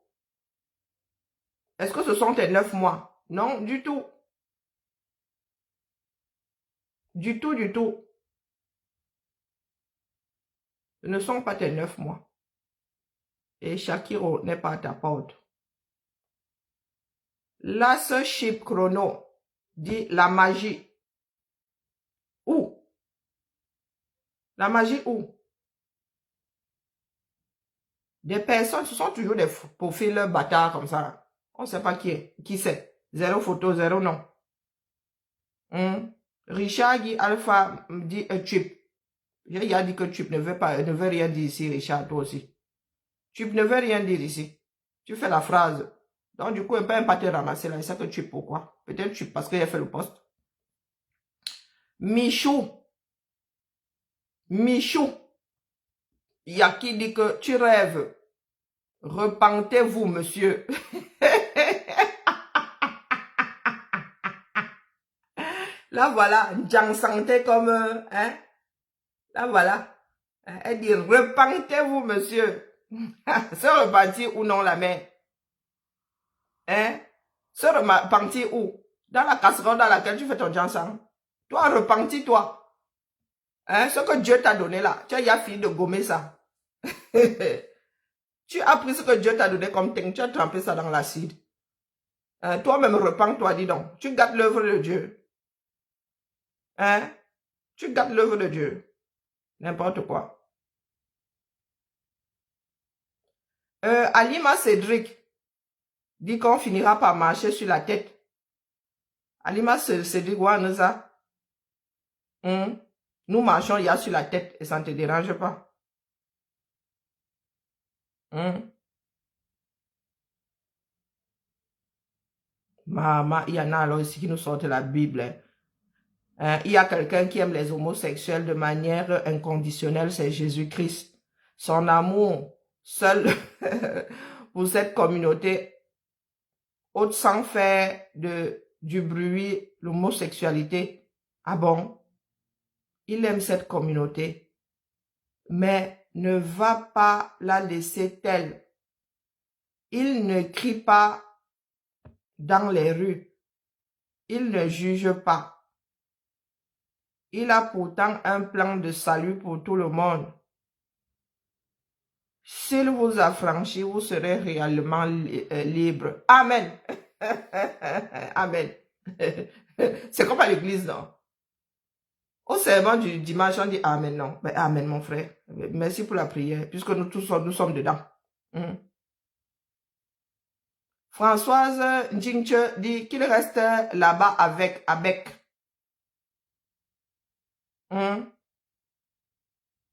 Est-ce que ce sont tes 9 mois? Non, du tout. Du tout, du tout. Ce ne sont pas tes 9 mois. Et Shakiro n'est pas à ta porte. Last Ship Chrono dit la magie. Où? La magie où? Des personnes, ce sont toujours des profils bâtards comme ça. On ne sait pas qui c'est. Zéro photo, zéro nom. Richard dit Alpha dit Chip. J'ai dit que Chip ne veut rien dire ici, Richard, toi aussi. Chip ne veut rien dire ici. Tu fais la phrase. Donc, du coup, il ne peut pas te ramasser là. Il sait que Chip, pourquoi? Peut-être Chip parce qu'il a fait le poste. Michou. Michou. Il y a qui dit que tu rêves. Repentez-vous, monsieur. Là, voilà, Jean Santé comme, hein. Là, voilà. Elle dit, repentez-vous, monsieur. Se repentir ou non, la mère? Hein? Se repentir où? Dans la casserole dans laquelle tu fais ton Jansan. Toi, repentis, toi. Hein? Ce que Dieu t'a donné là, tu as fini de gommer ça. Tu as pris ce que Dieu t'a donné comme thing, tu as trempé ça dans l'acide. Toi-même, repens-toi, dis donc. Tu gâtes l'œuvre de Dieu. Hein? Tu gâtes l'œuvre de Dieu. N'importe quoi. Alima Cédric dit qu'on finira par marcher sur la tête. Alima Cédric, nous marchons, il y a sur la tête et ça ne te dérange pas. Maman, il y en a alors ici qui nous sortent la Bible. Il y a quelqu'un qui aime les homosexuels de manière inconditionnelle, c'est Jésus-Christ. Son amour seul pour cette communauté, autre sans faire du bruit, l'homosexualité. Ah bon? Il aime cette communauté, mais ne va pas la laisser telle. Il ne crie pas dans les rues. Il ne juge pas. Il a pourtant un plan de salut pour tout le monde. S'il vous affranchit, vous serez réellement libre. Amen. Amen. C'est comme à l'église, non? Au serment du dimanche, on dit Amen, non? Mais Amen, mon frère. Merci pour la prière, puisque nous tous nous sommes dedans. Françoise Njingche dit qu'il reste là-bas avec.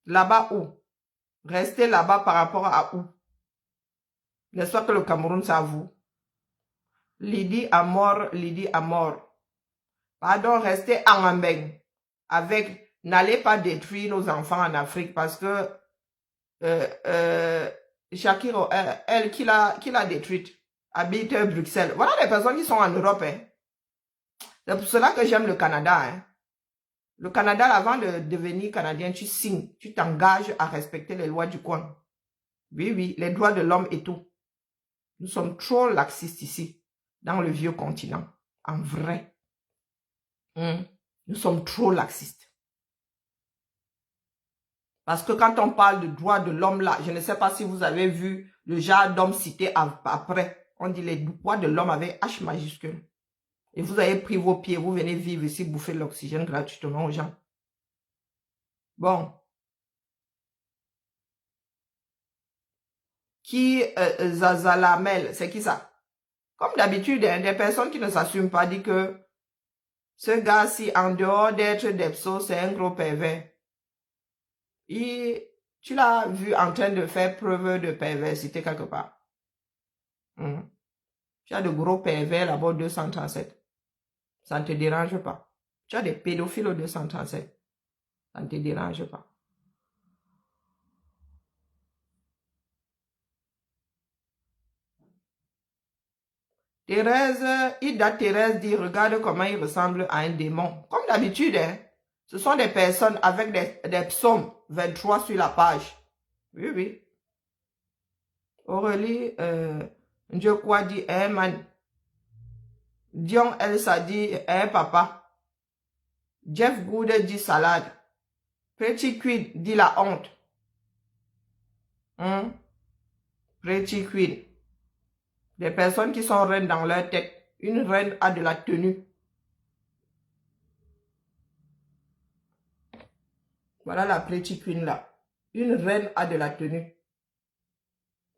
Là-bas où? Rester là-bas par rapport à où? N'est-ce pas que le Cameroun, c'est à vous? Lydie à mort. Pardon, restez en Ambeng. Avec, n'allez pas détruire nos enfants en Afrique parce que Shakiro, elle qui l'a détruite, habite Bruxelles. Voilà les personnes qui sont en Europe. Hein. C'est pour cela que j'aime le Canada. Hein. Le Canada, avant de devenir Canadien, tu signes, tu t'engages à respecter les lois du coin. Oui, les droits de l'homme et tout. Nous sommes trop laxistes ici, dans le vieux continent. En vrai. Nous sommes trop laxistes. Parce que quand on parle de droits de l'homme là, je ne sais pas si vous avez vu le genre d'homme cité après. On dit les droits de l'homme avec H majuscule. Et vous avez pris vos pieds, vous venez vivre ici, bouffer l'oxygène gratuitement aux gens. Bon. Qui Zazalamel, c'est qui ça? Comme d'habitude, hein, des personnes qui ne s'assument pas disent que ce gars-ci, en dehors d'être Depso, c'est un gros pervers. Tu l'as vu en train de faire preuve de perversité quelque part. Tu as de gros pervers là-bas au 237. Ça ne te dérange pas. Tu as des pédophiles au 237. Ça ne te dérange pas. Thérèse, Ida Thérèse dit, regarde comment il ressemble à un démon. Comme d'habitude, hein, ce sont des personnes avec des psaumes 23 sur la page. Oui. Aurélie, Dieu quoi dit, man. Dion Elsa dit, papa. Jeff Good dit salade. Pretty Queen dit la honte. Pretty Queen. Des personnes qui sont reines dans leur tête. Une reine a de la tenue. Voilà la Pretty Queen là. Une reine a de la tenue.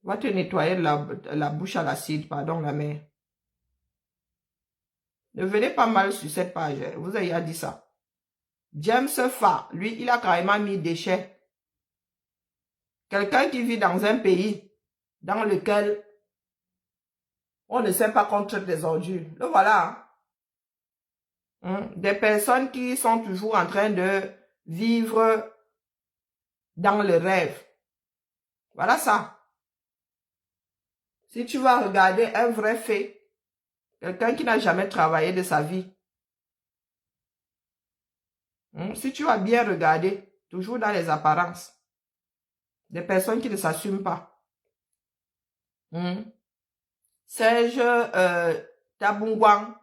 Va te nettoyer la bouche à l'acide, pardon la mère. Ne venez pas mal sur cette page, hein. Vous avez dit ça. James Farr, lui, il a carrément mis déchets. Quelqu'un qui vit dans un pays dans lequel on ne sait pas qu'on traite des ordures. Le voilà. Des personnes qui sont toujours en train de vivre dans le rêve. Voilà ça. Si tu vas regarder un vrai fait, quelqu'un qui n'a jamais travaillé de sa vie, si tu vas bien regarder, toujours dans les apparences, des personnes qui ne s'assument pas. Serge Tabungwang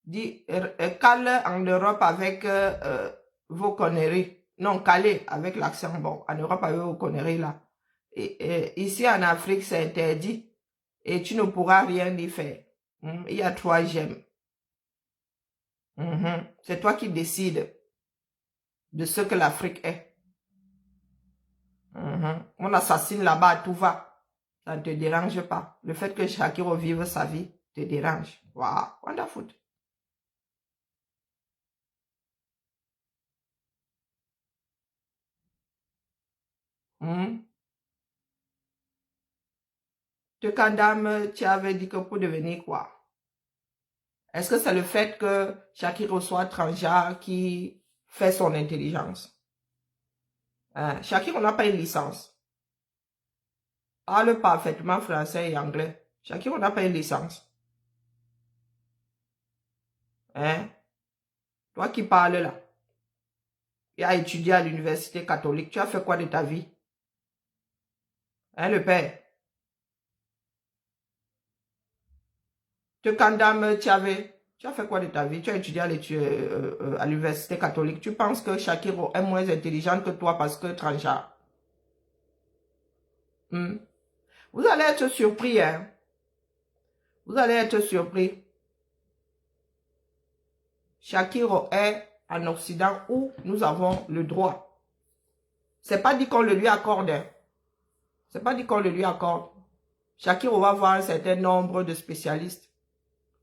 dit cale en Europe avec vos conneries. Non, calé avec l'accent. Bon, en Europe avec vos conneries là. Et ici en Afrique, c'est interdit. Et tu ne pourras rien y faire. Il y a 3 gemmes. C'est toi qui décides de ce que l'Afrique est. On assassine là-bas, tout va. Ça ne te dérange pas. Le fait que Shakiro vive sa vie te dérange. Wow, wonderful. Te Kandam, tu avais dit que pour devenir quoi? Est-ce que c'est le fait que Shakiro soit transgenre qui fait son intelligence? Shakiro n'a pas une licence. Parle parfaitement français et anglais. Shakiro n'a pas une licence. Hein? Toi qui parles là, et a étudié à l'université catholique, tu as fait quoi de ta vie? Hein, le père? Te condamne, tu as fait quoi de ta vie? Tu as étudié à l'université catholique. Tu penses que Shakiro est moins intelligente que toi parce que transgenre? Hmm? Vous allez être surpris, hein? Vous allez être surpris. Shakiro est en Occident où nous avons le droit. C'est pas dit qu'on le lui accorde. Hein. C'est pas dit qu'on le lui accorde. Shakiro va avoir un certain nombre de spécialistes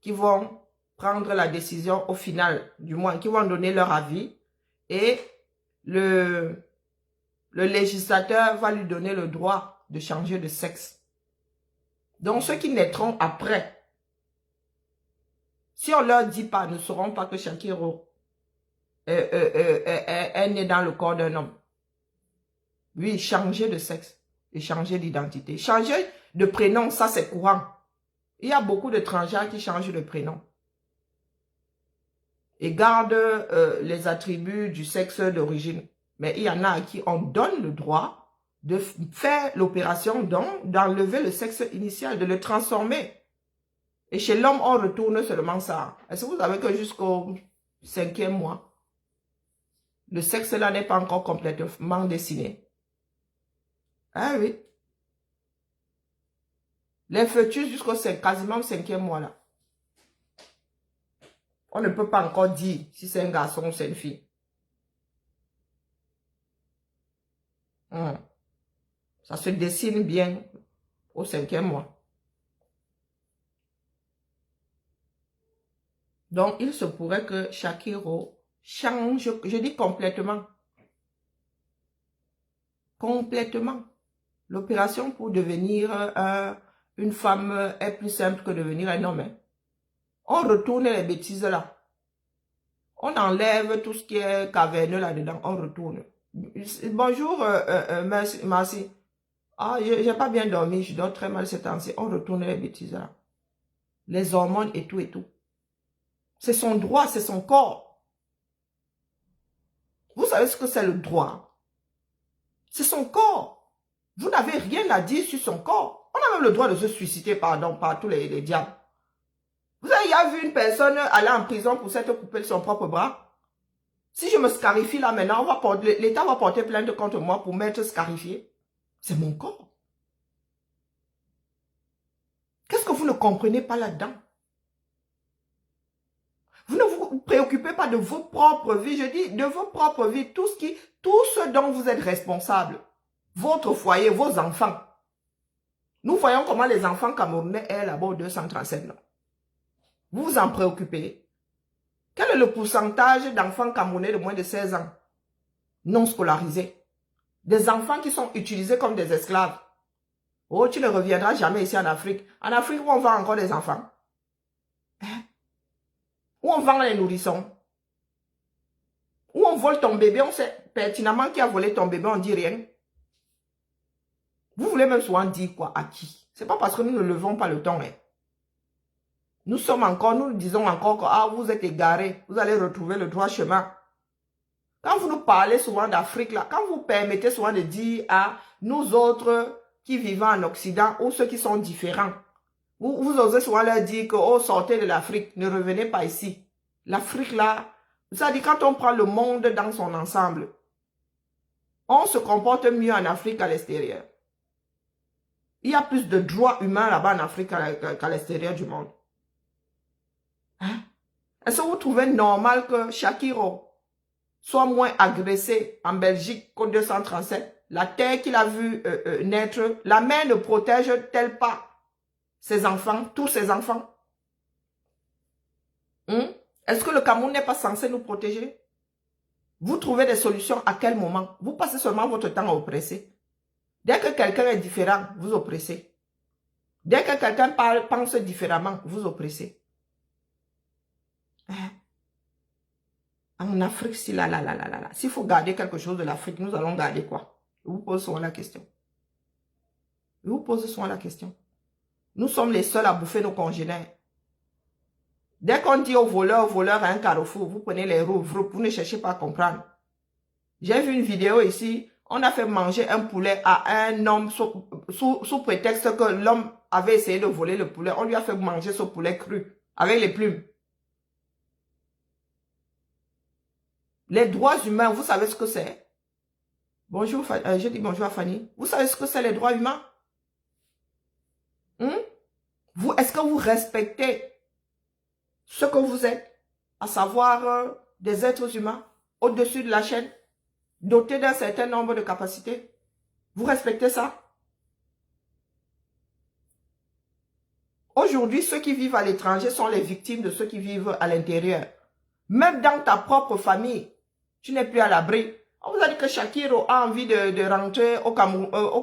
qui vont prendre la décision au final, du moins, qui vont donner leur avis. Et le législateur va lui donner le droit de changer de sexe. Donc, ceux qui naîtront après, si on leur dit pas, ne sauront pas que Shakiro est né dans le corps d'un homme. Oui, changer de sexe et changer d'identité. Changer de prénom, ça c'est courant. Il y a beaucoup d'étrangers qui changent de prénom. Et gardent les attributs du sexe d'origine. Mais il y en a à qui on donne le droit de faire l'opération d'enlever le sexe initial, de le transformer. Et chez l'homme, on retourne seulement ça. Est-ce que vous savez que jusqu'au 5e mois, le sexe là n'est pas encore complètement dessiné? Ah oui. Les fœtus jusqu'au quasiment 5e mois là. On ne peut pas encore dire si c'est un garçon ou c'est une fille. Ça se dessine bien au 5e mois. Donc, il se pourrait que Shakiro change, je dis complètement. Complètement. L'opération pour devenir une femme est plus simple que devenir un homme. Hein. On retourne les bêtises là. On enlève tout ce qui est caverneux là-dedans. On retourne. Bonjour, merci. Ah, j'ai pas bien dormi. Je dors très mal ces temps-ci. On retourne les bêtises là. Les hormones et tout et tout. C'est son droit, c'est son corps. Vous savez ce que c'est le droit? C'est son corps. Vous n'avez rien à dire sur son corps. On a même le droit de se suicider, pardon, par tous les diables. Vous avez vu une personne aller en prison pour s'être coupé de son propre bras? Si je me scarifie là maintenant, l'État va porter plainte contre moi pour m'être scarifié. C'est mon corps. Qu'est-ce que vous ne comprenez pas là-dedans? Vous ne vous préoccupez pas de vos propres vies. Je dis de vos propres vies. Tout ce dont vous êtes responsable. Votre foyer, vos enfants. Nous voyons comment les enfants camerounais est là-bas au 237. Là. Vous vous en préoccupez. Quel est le pourcentage d'enfants camerounais de moins de 16 ans non scolarisés? Des enfants qui sont utilisés comme des esclaves. Oh, tu ne reviendras jamais ici en Afrique. En Afrique, où on vend encore des enfants. Hein? Où on vend les nourrissons. Où on vole ton bébé, on sait pertinemment qui a volé ton bébé, on ne dit rien. Vous voulez même souvent dire quoi? À qui? C'est pas parce que nous ne levons pas le temps. Hein. Nous disons encore que ah, vous êtes égarés, vous allez retrouver le droit chemin. Quand vous nous parlez souvent d'Afrique, là, quand vous permettez souvent de dire à nous autres qui vivons en Occident ou ceux qui sont différents, vous osez souvent leur dire que oh, sortez de l'Afrique, ne revenez pas ici. L'Afrique là, ça dit quand on prend le monde dans son ensemble, on se comporte mieux en Afrique qu'à l'extérieur. Il y a plus de droits humains là-bas en Afrique qu'à l'extérieur du monde. Hein? Est-ce que vous trouvez normal que Shakiro soit moins agressé en Belgique qu'au 237? La terre qu'il a vu naître, la mère ne protège-t-elle pas ses enfants, tous ses enfants? Est-ce que le Cameroun n'est pas censé nous protéger? Vous trouvez des solutions à quel moment? Vous passez seulement votre temps à oppresser. Dès que quelqu'un est différent, vous oppressez. Dès que quelqu'un pense différemment, vous oppressez. Hein? En Afrique, si là. S'il faut garder quelque chose de l'Afrique, nous allons garder quoi? Je vous pose souvent la question. Je vous pose souvent la question. Nous sommes les seuls à bouffer nos congénères. Dès qu'on dit aux voleurs à un carrefour, vous prenez les roues, vous ne cherchez pas à comprendre. J'ai vu une vidéo ici, on a fait manger un poulet à un homme sous prétexte que l'homme avait essayé de voler le poulet. On lui a fait manger ce poulet cru, avec les plumes. Les droits humains, vous savez ce que c'est? Bonjour, je dis bonjour à Fanny. Vous savez ce que c'est les droits humains? Est-ce que vous respectez ce que vous êtes, à savoir des êtres humains, au-dessus de la chaîne, dotés d'un certain nombre de capacités? Vous respectez ça? Aujourd'hui, ceux qui vivent à l'étranger sont les victimes de ceux qui vivent à l'intérieur. Même dans ta propre famille, tu n'es plus à l'abri. On vous a dit que Shakiro a envie de rentrer au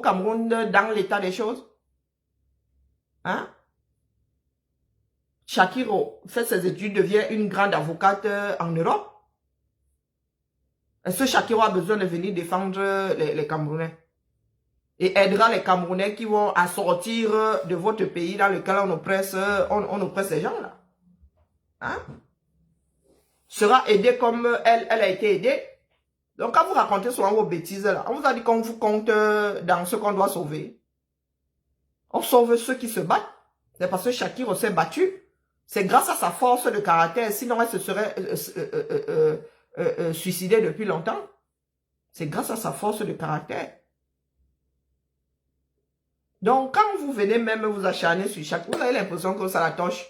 Cameroun dans l'état des choses. Hein? Shakiro fait ses études, devient une grande avocate en Europe. Est-ce que Shakiro a besoin de venir défendre les Camerounais? Et aidera les Camerounais qui vont sortir de votre pays dans lequel on oppresse ces gens-là. Hein? Sera aidé comme elle a été aidée. Donc, quand vous racontez souvent vos bêtises, là, on vous a dit qu'on vous compte dans ce qu'on doit sauver. On sauve ceux qui se battent. C'est parce que Shakiro s'est battu. C'est grâce à sa force de caractère. Sinon, elle se serait suicidée depuis longtemps. C'est grâce à sa force de caractère. Donc, quand vous venez même vous acharner sur Shakiro, vous avez l'impression que ça la torche.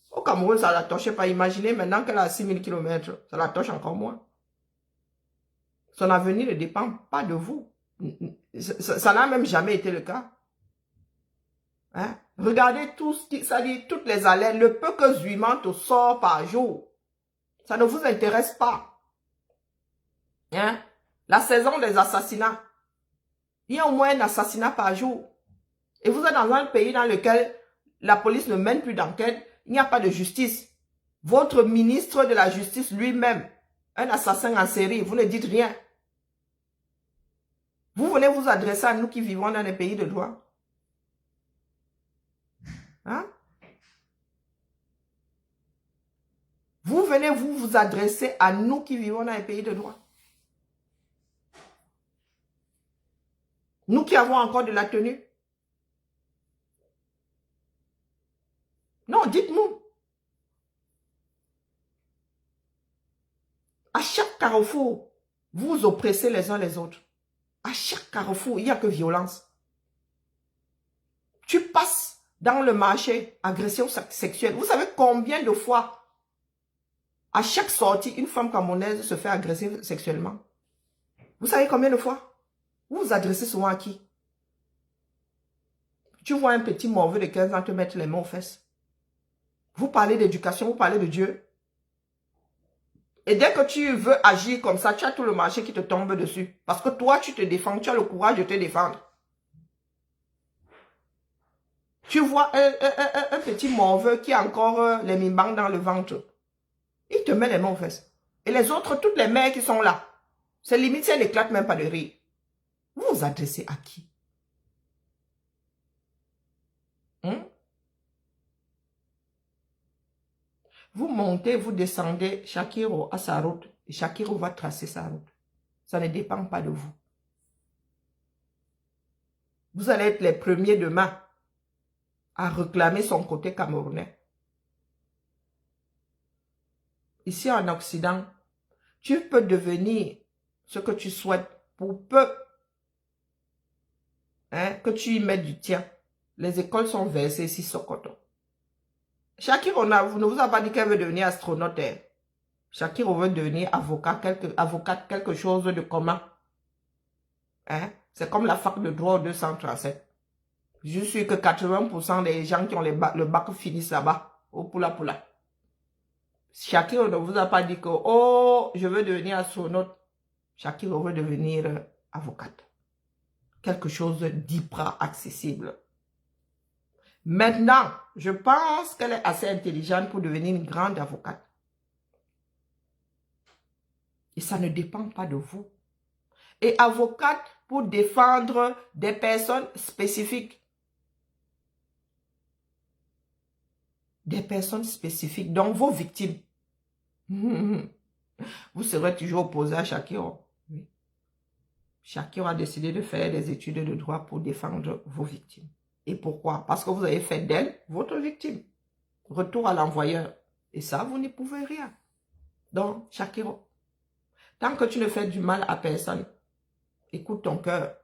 Au Cameroun, ça la torchait pas. Imaginez maintenant qu'elle a 6000 km. Ça la torche encore moins. Son avenir ne dépend pas de vous. Ça n'a même jamais été le cas. Hein? Regardez tout ce qui, ça dit, toutes les alertes, le peu que Zuimante sort par jour. Ça ne vous intéresse pas. Hein? La saison des assassinats. Il y a au moins un assassinat par jour. Et vous êtes dans un pays dans lequel la police ne mène plus d'enquête. Il n'y a pas de justice. Votre ministre de la Justice lui-même, un assassin en série, vous ne dites rien. Vous venez vous adresser à nous qui vivons dans les pays de droit. Hein? Vous venez vous adresser à nous qui vivons dans les pays de droit. Nous qui avons encore de la tenue. Non, dites-nous. À chaque carrefour, vous oppressez les uns les autres. À chaque carrefour, il n'y a que violence. Tu passes dans le marché, agression sexuelle. Vous savez combien de fois, à chaque sortie, une femme camerounaise se fait agresser sexuellement? Vous savez combien de fois? Vous vous adressez souvent à qui? Tu vois un petit morveux de 15 ans te mettre les mains aux fesses. Vous parlez d'éducation, vous parlez de Dieu. Et dès que tu veux agir comme ça, tu as tout le marché qui te tombe dessus. Parce que toi, tu te défends, tu as le courage de te défendre. Tu vois un petit morveux qui a encore les mimbangs dans le ventre. Il te met les mains aux fesses. Et les autres, toutes les mères qui sont là, c'est limite si elles n'éclatent même pas de rire. Vous vous adressez à qui? Vous montez, vous descendez, Shakiro a sa route. Et Shakiro va tracer sa route. Ça ne dépend pas de vous. Vous allez être les premiers demain à réclamer son côté camerounais. Ici en Occident, tu peux devenir ce que tu souhaites pour peu que tu y mettes du tien. Les écoles sont versées ici sur Sokoto. Shakiro ne vous a pas dit qu'elle veut devenir astronaute. Shakiro veut devenir avocate, quelque chose de commun. Hein? C'est comme la fac de droit 237. Je suis que 80% des gens qui ont le bac finissent là-bas. Au poula. Shakiro ne vous a pas dit que, oh, je veux devenir astronaute. Shakiro veut devenir avocate. Quelque chose d'hyper accessible. Maintenant, je pense qu'elle est assez intelligente pour devenir une grande avocate. Et ça ne dépend pas de vous. Et avocate pour défendre des personnes spécifiques. Des personnes spécifiques, donc vos victimes. Vous serez toujours opposé à Shakiro. Oui. Shakiro a décidé de faire des études de droit pour défendre vos victimes. Et pourquoi? Parce que vous avez fait d'elle votre victime. Retour à l'envoyeur. Et ça, vous n'y pouvez rien. Donc, Shakiro, tant que tu ne fais du mal à personne, écoute ton cœur,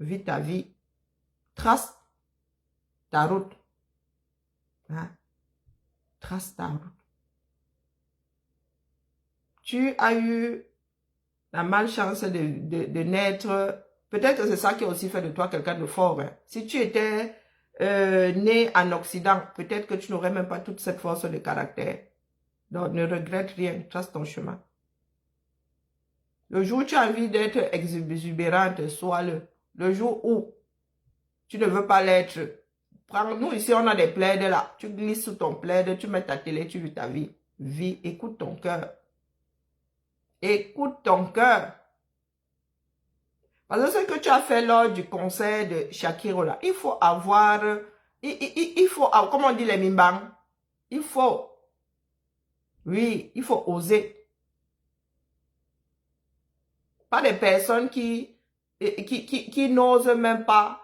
vis ta vie, trace ta route. Hein? Trace ta route. Tu as eu la malchance de naître. Peut-être que c'est ça qui a aussi fait de toi quelqu'un de fort. Hein? Si tu étais né en Occident, peut-être que tu n'aurais même pas toute cette force de caractère. Donc, ne regrette rien, trace ton chemin. Le jour où tu as envie d'être exubérante, sois-le. Le jour où tu ne veux pas l'être, nous ici on a des plaides là. Tu glisses sous ton plaid, tu mets ta télé, tu vis ta vie. Vis, écoute ton cœur. Écoute ton cœur. Parce que ce que tu as fait lors du concert de Shakiro là, il faut avoir, il faut, comment on dit les mimbang, il faut, oui, il faut oser. Pas des personnes qui n'osent même pas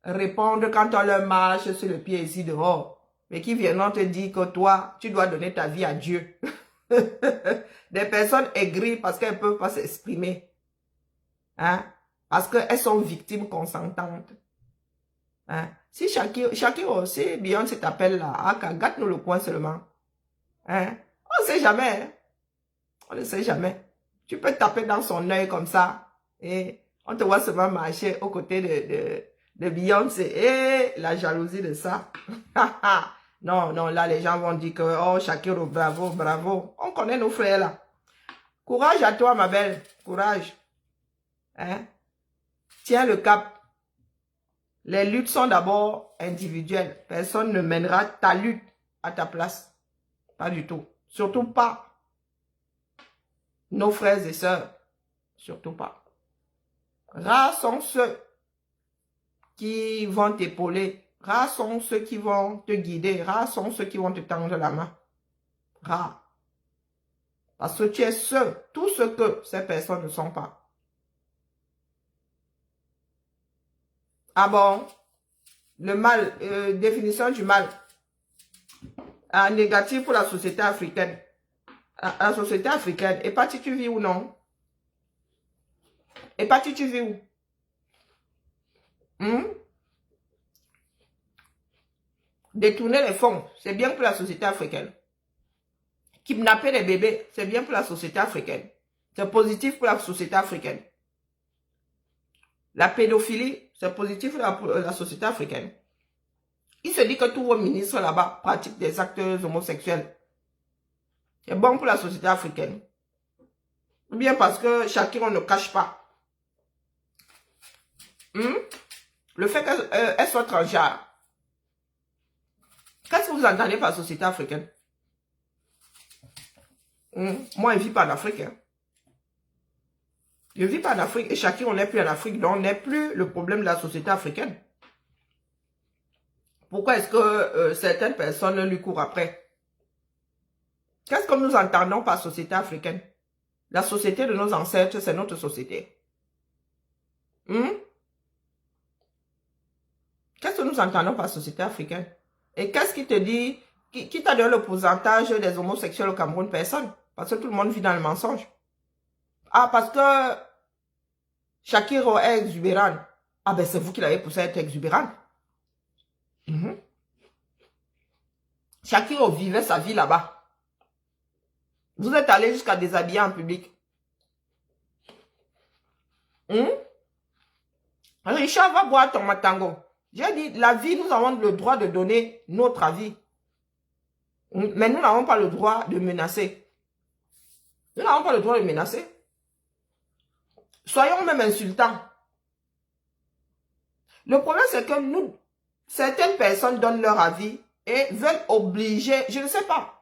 répondre quand on leur marche sur le pied ici dehors. Mais qui viennent te dire que toi, tu dois donner ta vie à Dieu. Des personnes aigries parce qu'elles ne peuvent pas s'exprimer. Hein? Parce qu'elles sont victimes consentantes. Hein? Si Shakiro, si Beyoncé t'appelle là, gâte-nous le coin seulement. Hein? On ne sait jamais. Hein? On ne sait jamais. Tu peux taper dans son œil comme ça. Et on te voit seulement marcher aux côtés de Beyoncé. Et la jalousie de ça. Non, non, là les gens vont dire que, oh Shakiro, bravo, bravo. On connaît nos frères là. Courage à toi ma belle. Courage. Hein? Tiens le cap. Les luttes sont d'abord individuelles. Personne ne mènera ta lutte à ta place. Pas du tout. Surtout pas nos frères et sœurs, surtout pas. Rares sont ceux qui vont t'épauler. Rares sont ceux qui vont te guider. Rares sont ceux qui vont te tendre la main. Rares. Parce que tu es tout ce que ces personnes ne sont pas. Ah bon? Le mal, définition du mal. Négatif pour la société africaine. La société africaine, hépatie tu vis ou non? Hépatie tu vis où? Détourner les fonds, c'est bien pour la société africaine. Kidnapper les bébés, c'est bien pour la société africaine. C'est positif pour la société africaine. La pédophilie, c'est positif pour la société africaine. Il se dit que tous vos ministres là-bas pratiquent des actes homosexuels. C'est bon pour la société africaine. Ou bien parce que chacun ne cache pas. Le fait qu'elle soit transgenre. Qu'est-ce que vous entendez par société africaine? Moi, je ne vis pas en Afrique. Hein. Je ne vis pas en Afrique. Et chacun, on n'est plus en Afrique. Donc, on n'est plus le problème de la société africaine. Pourquoi est-ce que certaines personnes lui courent après? Qu'est-ce que nous entendons par société africaine? La société de nos ancêtres, c'est notre société. Qu'est-ce que nous entendons par société africaine? Et qu'est-ce qui te dit, qui t'a donné le pourcentage des homosexuels au Cameroun? Personne. Parce que tout le monde vit dans le mensonge. Ah, parce que Shakiro est exubérant. Ah ben c'est vous qui l'avez poussé à être exubérant. Shakiro vivait sa vie là-bas. Vous êtes allé jusqu'à déshabiller en public. Richard, va boire ton matango. J'ai dit, la vie, nous avons le droit de donner notre avis. Mais nous n'avons pas le droit de menacer. Nous n'avons pas le droit de menacer. Soyons même insultants. Le problème, c'est que nous, certaines personnes donnent leur avis et veulent obliger, je ne sais pas.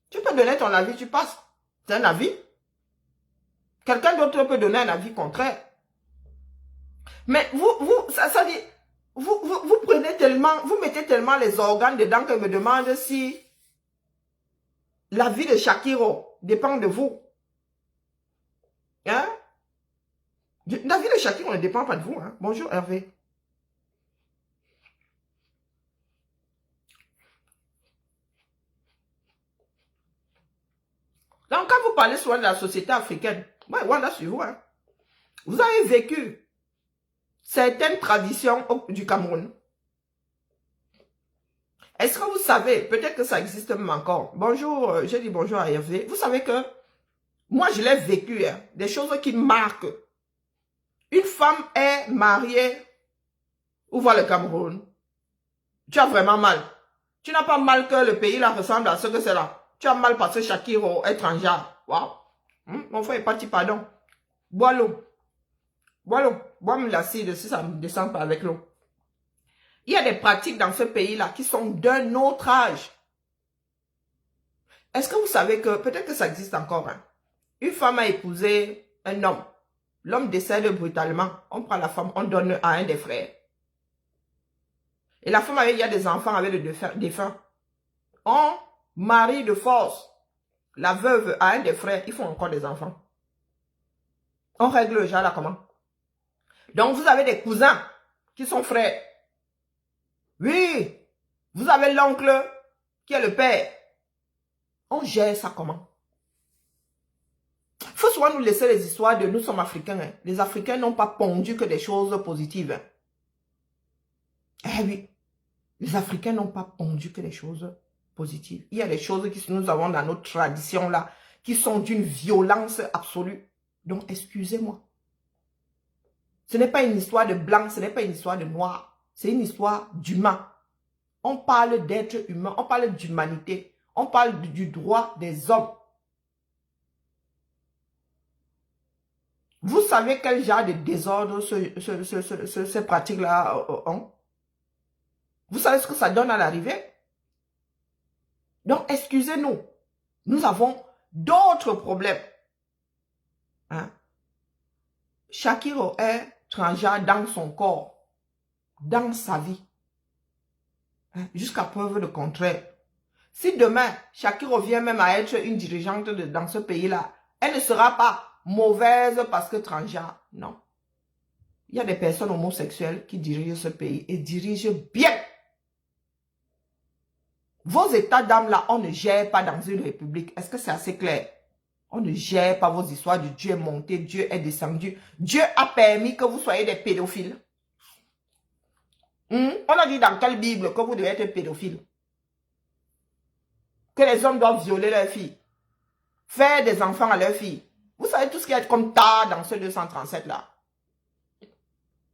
Tu peux donner ton avis, tu passes. C'est un avis. Quelqu'un d'autre peut donner un avis contraire. Mais ça dit, vous prenez tellement, vous mettez tellement les organes dedans que je me demande si la vie de Shakiro dépend de vous. Hein? La vie de Shakiro ne dépend pas de vous. Hein? Bonjour Hervé. Donc, quand vous parlez souvent de la société africaine, ouais, voilà, sur vous. Hein. Vous avez vécu certaines traditions du Cameroun. Est-ce que vous savez, peut-être que ça existe même encore. Bonjour, j'ai dit bonjour à Hervé. Vous savez que moi, je l'ai vécu, hein, des choses qui marquent. Une femme est mariée, où va le Cameroun? Tu as vraiment mal. Tu n'as pas mal que le pays là ressemble à ce que c'est là. Tu as mal parce que Shakiro est étranger. Waouh. Mon frère est parti, pardon. Bois l'eau. Bois l'eau. Bois l'acide si ça ne descend pas avec l'eau. Il y a des pratiques dans ce pays-là qui sont d'un autre âge. Est-ce que vous savez que, peut-être que ça existe encore, hein? Une femme a épousé un homme. L'homme décède brutalement. On prend la femme, on donne à un des frères. Et la femme, il y a des enfants avec le défunt. On marie de force la veuve à un des frères. Ils font encore des enfants. On règle le genre là comment? Donc, vous avez des cousins qui sont frères. Oui, vous avez l'oncle qui est le père. On gère ça comment? Il faut souvent nous laisser les histoires de nous sommes africains. Hein. Les Africains n'ont pas pondu que des choses positives. Hein. Eh oui, les Africains n'ont pas pondu que des choses positives. Il y a des choses que nous avons dans notre tradition là, qui sont d'une violence absolue. Donc, excusez-moi. Ce n'est pas une histoire de blanc, ce n'est pas une histoire de noir. C'est une histoire d'humain. On parle d'être humain, on parle d'humanité. On parle du droit des hommes. Vous savez quel genre de désordre ces pratiques-là ont? Vous savez ce que ça donne à l'arrivée? Donc, excusez-nous. Nous avons d'autres problèmes. Hein? Shakiro est transgenre dans son corps, dans sa vie. Hein? Jusqu'à preuve de contraire. Si demain, Shakiro vient même à être une dirigeante dans ce pays-là, elle ne sera pas mauvaise parce que transgenre. Non. Il y a des personnes homosexuelles qui dirigent ce pays et dirigent bien. Vos états d'âme là, on ne gère pas dans une république. Est-ce que c'est assez clair? On ne gère pas vos histoires de Dieu est monté, Dieu est descendu. Dieu a permis que vous soyez des pédophiles. On a dit dans quelle Bible que vous devez être pédophile? Que les hommes doivent violer leurs filles. Faire des enfants à leurs filles. Vous savez tout ce qui est comme tard dans ce 237 là.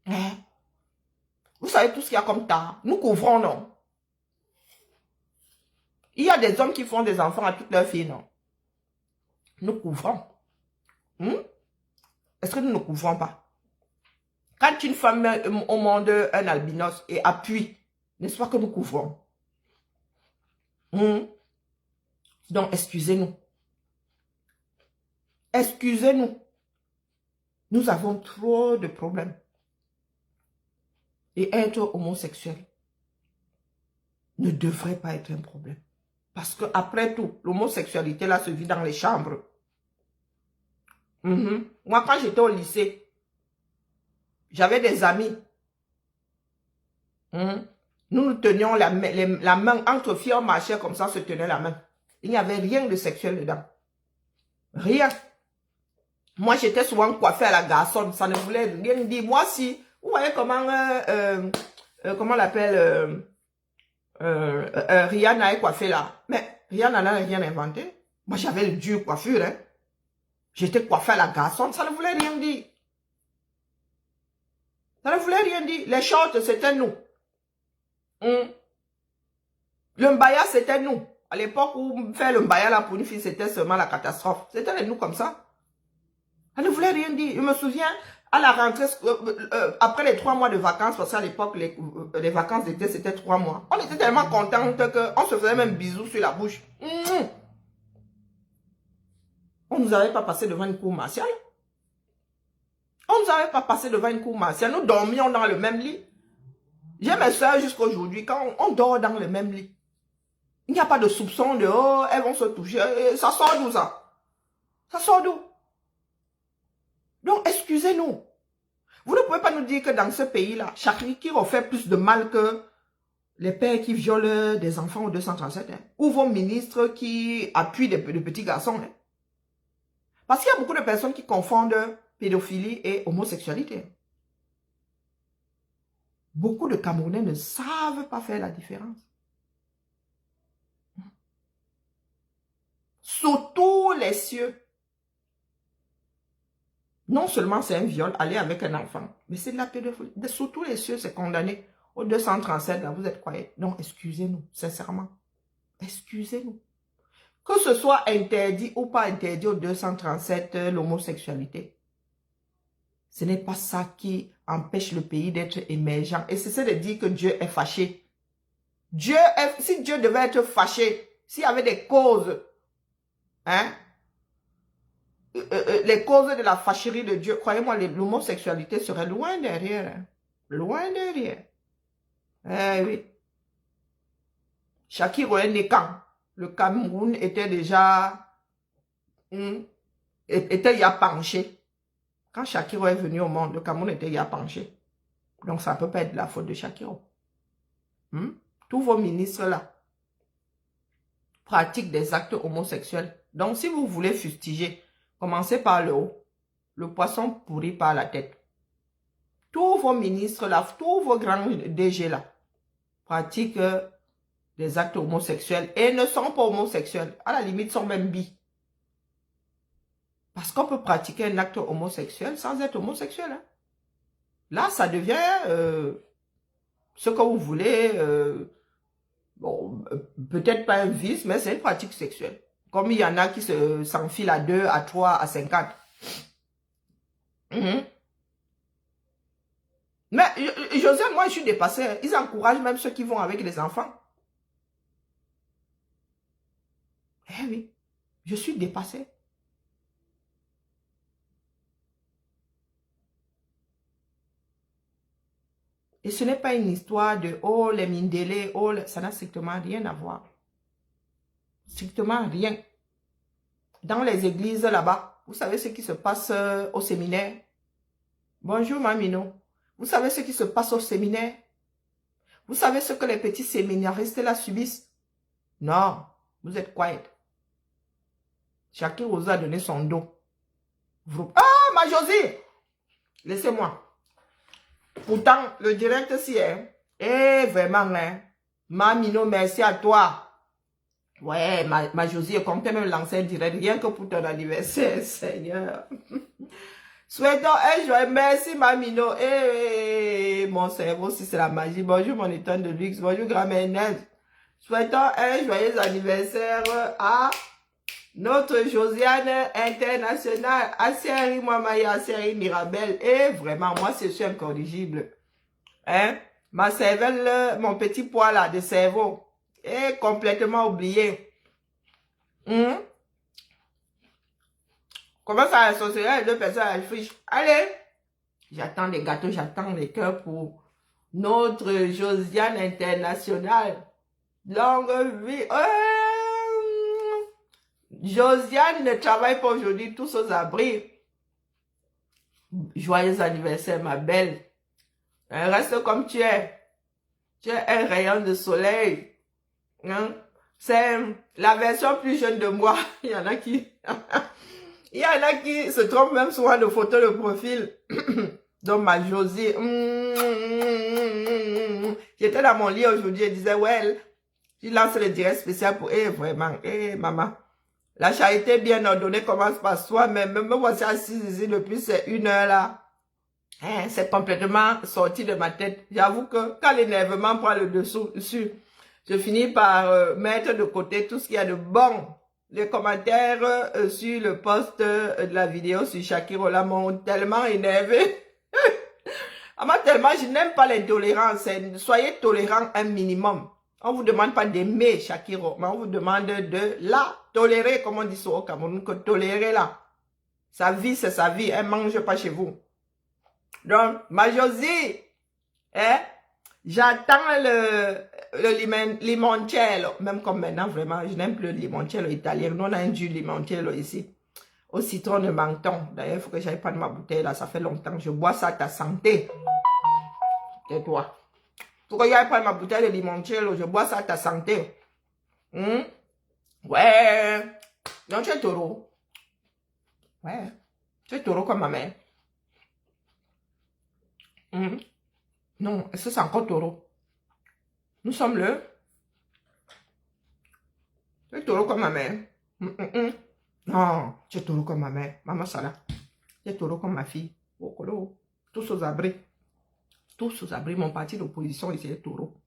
Hein? Vous savez tout ce qu'il y a comme tard. Nous couvrons, non? Il y a des hommes qui font des enfants à toutes leurs filles, non? Nous couvrons. Est-ce que nous ne couvrons pas? Quand une femme met au monde un albinos et appuie, n'est-ce pas que nous couvrons? Donc, excusez-nous. Excusez-nous. Nous avons trop de problèmes. Et être homosexuel ne devrait pas être un problème. Parce que après tout, l'homosexualité là se vit dans les chambres. Moi, quand j'étais au lycée, j'avais des amis. Nous nous tenions la main entre filles, on marchait comme ça, on se tenait la main. Il n'y avait rien de sexuel dedans. Rien. Moi, j'étais souvent coiffée à la garçonne. Ça ne voulait rien dire. Moi, si, vous voyez comment, comment on l'appelle, Rihanna est coiffée là. Mais Rihanna n'a rien inventé. Moi, j'avais le dur coiffure. Hein. J'étais coiffée à la garçonne. Ça ne voulait rien dire. Ça ne voulait rien dire. Les shorts, c'était nous. Le mbaya, c'était nous. À l'époque où faire le mbaya là pour une fille, c'était seulement la catastrophe. C'était nous comme ça. Ça ne voulait rien dire. Je me souviens, à la rentrée, après les 3 mois de vacances, parce qu'à l'époque, les vacances d'été, c'était 3 mois. On était tellement contents qu'on se faisait même bisous sur la bouche. On ne nous avait pas passé devant une cour martiale. On ne nous avait pas passé devant une cour martiale. Nous dormions dans le même lit. J'ai mes soeurs jusqu'à aujourd'hui, quand on dort dans le même lit. Il n'y a pas de soupçon de, oh, elles vont se toucher. Ça sort d'où ça? Ça sort d'où? Donc, excusez-nous. Vous ne pouvez pas nous dire que dans ce pays-là, Chakiro fait plus de mal que les pères qui violent des enfants au 237, hein, ou vos ministres qui appuient de petits garçons. Hein. Parce qu'il y a beaucoup de personnes qui confondent pédophilie et homosexualité. Beaucoup de Camerounais ne savent pas faire la différence. Sous tous les cieux. Non seulement c'est un viol, aller avec un enfant, mais c'est de la pédophilie. Sous tous les cieux, c'est condamné. Au 237, là, vous êtes quoi? Donc, excusez-nous, sincèrement. Excusez-nous. Que ce soit interdit ou pas interdit au 237, l'homosexualité. Ce n'est pas ça qui empêche le pays d'être émergent. Et c'est ça de dire que Dieu est fâché. Si Dieu devait être fâché, s'il y avait des causes, hein, les causes de la fâcherie de Dieu, croyez-moi, l'homosexualité serait loin derrière. Hein, loin derrière. Eh oui. Shakiro est né quand? Le Cameroun était déjà... était ya penché. Quand Shakiro est venu au monde, le Cameroun était ya penché. Donc ça ne peut pas être de la faute de Shakiro. Tous vos ministres là pratiquent des actes homosexuels. Donc si vous voulez fustiger, commencez par le haut. Le poisson pourri par la tête. Tous vos ministres là, tous vos grands DG là, pratiquent des actes homosexuels et ne sont pas homosexuels. À la limite, sont même bi. Parce qu'on peut pratiquer un acte homosexuel sans être homosexuel. Hein. Là, ça devient ce que vous voulez. Bon, peut-être pas un vice, mais c'est une pratique sexuelle. Comme il y en a qui s'enfilent à 2, à 3, à 50. Mais José, moi, je suis dépassé. Ils encouragent même ceux qui vont avec les enfants. Eh oui, je suis dépassé. Et ce n'est pas une histoire de « oh, les Mindélé, oh, ça n'a strictement rien à voir. » Strictement rien. Dans les églises là-bas, vous savez ce qui se passe au séminaire? Bonjour, Mamino. Vous savez ce qui se passe au séminaire? Vous savez ce que les petits séminaristes là subissent? Non, vous êtes quiet. Chacun vous a donné son dos. Ah, ma Josie! Laissez-moi. Pourtant, le direct si est. Vraiment, hein. Mamino, merci à toi. Ouais, ma Josie, comptez même lancer un direct rien que pour ton anniversaire, Seigneur. Souhaitons un joyeux, merci Mamino. Mon cerveau, si c'est la magie. Bonjour mon étonne de luxe. Bonjour grand-mère Neige. Souhaitons un joyeux anniversaire à notre Josiane internationale. Asseri Mouamaya, Asseri Mirabel. Et vraiment, moi, je suis incorrigible. Hein? Ma cervelle, mon petit poids là de cerveau est complètement oublié. Comment ça, la sorcellerie, 2 personnes à la friche? Allez! J'attends les gâteaux, j'attends les cœurs pour notre Josiane internationale. Longue vie. Josiane ne travaille pas aujourd'hui, tous aux abris. Joyeux anniversaire, ma belle. Reste comme tu es. Tu es un rayon de soleil. Hein? C'est la version plus jeune de moi. Il y en a qui... Il y en a qui se trompent même souvent de photo de profil. Donc ma Josie. J'étais dans mon lit aujourd'hui et disais, ouais, je lance le direct spécial pour... vraiment, maman. La charité bien ordonnée commence par soi, mais même me voici assise ici depuis ces 1 heure là. C'est complètement sorti de ma tête. J'avoue que quand l'énervement prend le dessus, je finis par mettre de côté tout ce qu'il y a de bon. Les commentaires sur le post de la vidéo sur Shakiro là m'ont tellement énervé. Tellement, je n'aime pas l'intolérance. Soyez tolérants un minimum. On vous demande pas d'aimer Shakiro, mais on vous demande de la tolérer, comme on dit au Cameroun, que tolérer là. Sa vie, c'est sa vie. Elle mange pas chez vous. Donc, ma Josie, hein, j'attends le limoncello. Même comme maintenant, vraiment, je n'aime plus le limoncello italien. Nous, on a un jus limoncello ici. Au citron de menthon. D'ailleurs, il faut que j'aille prendre ma bouteille là. Ça fait longtemps que je bois ça à ta santé. Tais-toi. Il faut que j'aille prendre ma bouteille de limoncello. Je bois ça à ta santé. Ouais. Non, tu es taureau. Ouais. Tu es taureau comme ma mère. Non, est-ce que c'est encore taureau? Nous sommes le... Tu es taureau comme ma mère. Non, tu es taureau comme ma mère. Maman Salah. Tu es taureau comme ma fille. Okolo. Tous aux abris. Tous aux abris. Mon parti d'opposition, ici est taureau.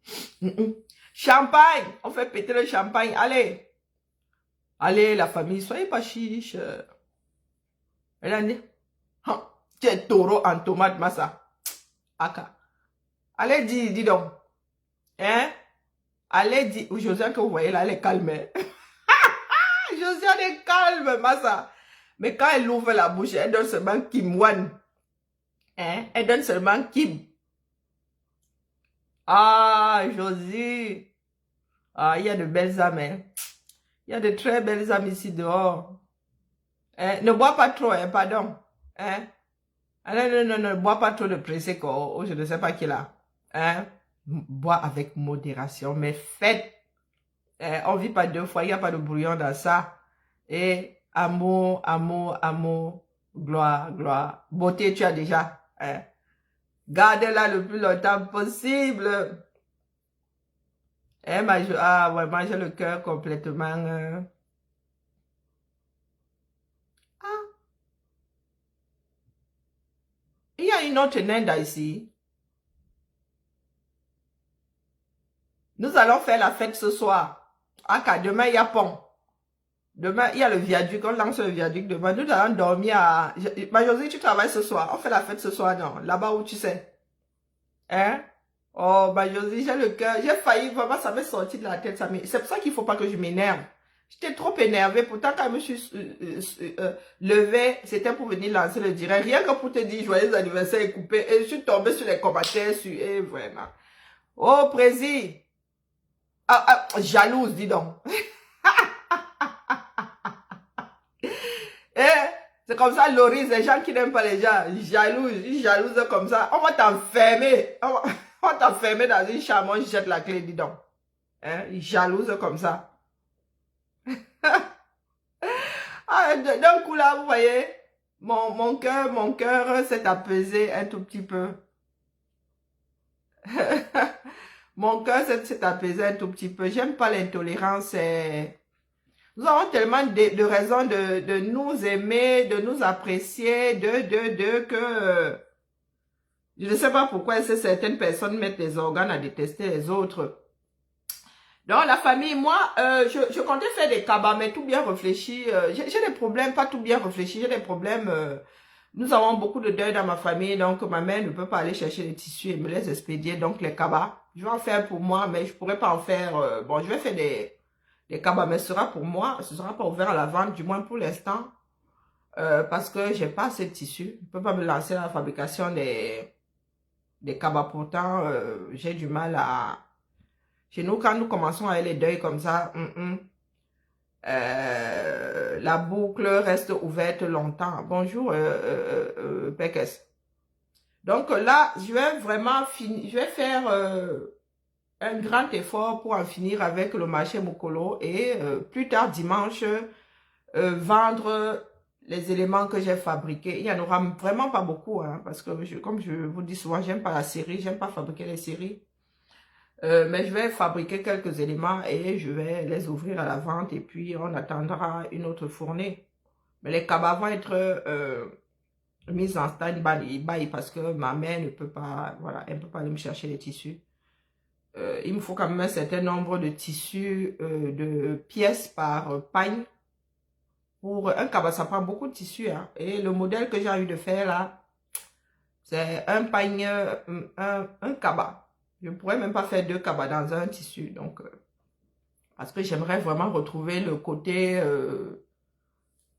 Champagne. On fait péter le champagne. Allez. Allez, la famille, soyez pas chiche. Elle a dit, tu es taureau en tomate, massa. Aka. Allez, dis donc. Hein? Allez, dis. Josiane, que vous voyez là, elle est calme. Josiane est calme, massa. Mais quand elle ouvre la bouche, elle donne seulement Kim Wan. Hein? Elle donne seulement Kim. Ah, Josie. Ah, il y a de belles âmes, hein. Il y a de très belles âmes ici dehors. Hein? Ne bois pas trop, hein, pardon. Hein? Ah, non, ne bois pas trop de pressé, oh, je ne sais pas qui là. Hein? Bois avec modération, mais faites. On vit pas deux fois, il n'y a pas de brouillon dans ça. Et amour, amour, amour, gloire, gloire. Beauté, tu as déjà. Hein? Gardez-la le plus longtemps possible. Ah ouais, moi j'ai le cœur complètement... Ah, il y a une autre Nenda ici. Nous allons faire la fête ce soir. Ah, demain il y a pont. Demain, il y a le viaduc. On lance le viaduc demain. Nous allons dormir à... Josie, tu travailles ce soir. On fait la fête ce soir, non? Là-bas où tu sais. Hein? Oh, Josie, j'ai le cœur. J'ai failli, vraiment, ça m'est sorti de la tête. C'est pour ça qu'il ne faut pas que je m'énerve. J'étais trop énervée. Pourtant, quand je me suis levée, c'était pour venir lancer le direct. Rien que pour te dire joyeux anniversaire et coupé. Et je suis tombée sur les commentaires. Et vraiment. Oh, Prési. Jalouse, dis donc. C'est comme ça, Loris, les gens qui n'aiment pas les gens, ils jalousent comme ça. On va t'enfermer. On va t'enfermer dans une chambre, on jette la clé, dis donc. Hein? Ils jalousent comme ça. D'un coup là, vous voyez, mon cœur s'est apaisé un tout petit peu. Mon cœur s'est apaisé un tout petit peu. J'aime pas l'intolérance. Nous avons tellement de raisons de nous aimer, de nous apprécier, que je ne sais pas pourquoi certaines personnes mettent les organes à détester les autres. Donc la famille, moi, je comptais faire des cabas, mais tout bien réfléchi. J'ai des problèmes, pas tout bien réfléchi, j'ai des problèmes. Nous avons beaucoup de deuil dans ma famille, donc ma mère ne peut pas aller chercher les tissus et me les expédier, donc les cabas. Je vais en faire pour moi, mais je pourrais pas en faire. Bon, je vais faire des cabas, mais ce sera pour moi, ce sera pas ouvert à la vente, du moins pour l'instant, parce que j'ai pas assez de tissus. Je peux pas me lancer dans la fabrication des cabas. Pourtant, j'ai du mal à... Chez nous, quand nous commençons à aller les deuils comme ça, la boucle reste ouverte longtemps. Bonjour, Pekes. Donc là, je vais vraiment finir, je vais faire un grand effort pour en finir avec le marché Mokolo et plus tard dimanche, vendre les éléments que j'ai fabriqués. Il n'y en aura vraiment pas beaucoup, hein, parce que comme je vous dis souvent, j'aime pas la série, j'aime pas fabriquer les séries. Mais je vais fabriquer quelques éléments et je vais les ouvrir à la vente et puis on attendra une autre fournée. Mais les cabas vont être mis en stand-by parce que ma mère ne peut pas, voilà, elle ne peut pas aller me chercher les tissus. Il me faut quand même un certain nombre de tissus, de pièces par pagne. Pour un cabas, ça prend beaucoup de tissus. Hein. Et le modèle que j'ai envie de faire là, c'est un pagne, un cabas. Je ne pourrais même pas faire 2 cabas dans un tissu. Donc, parce que j'aimerais vraiment retrouver le côté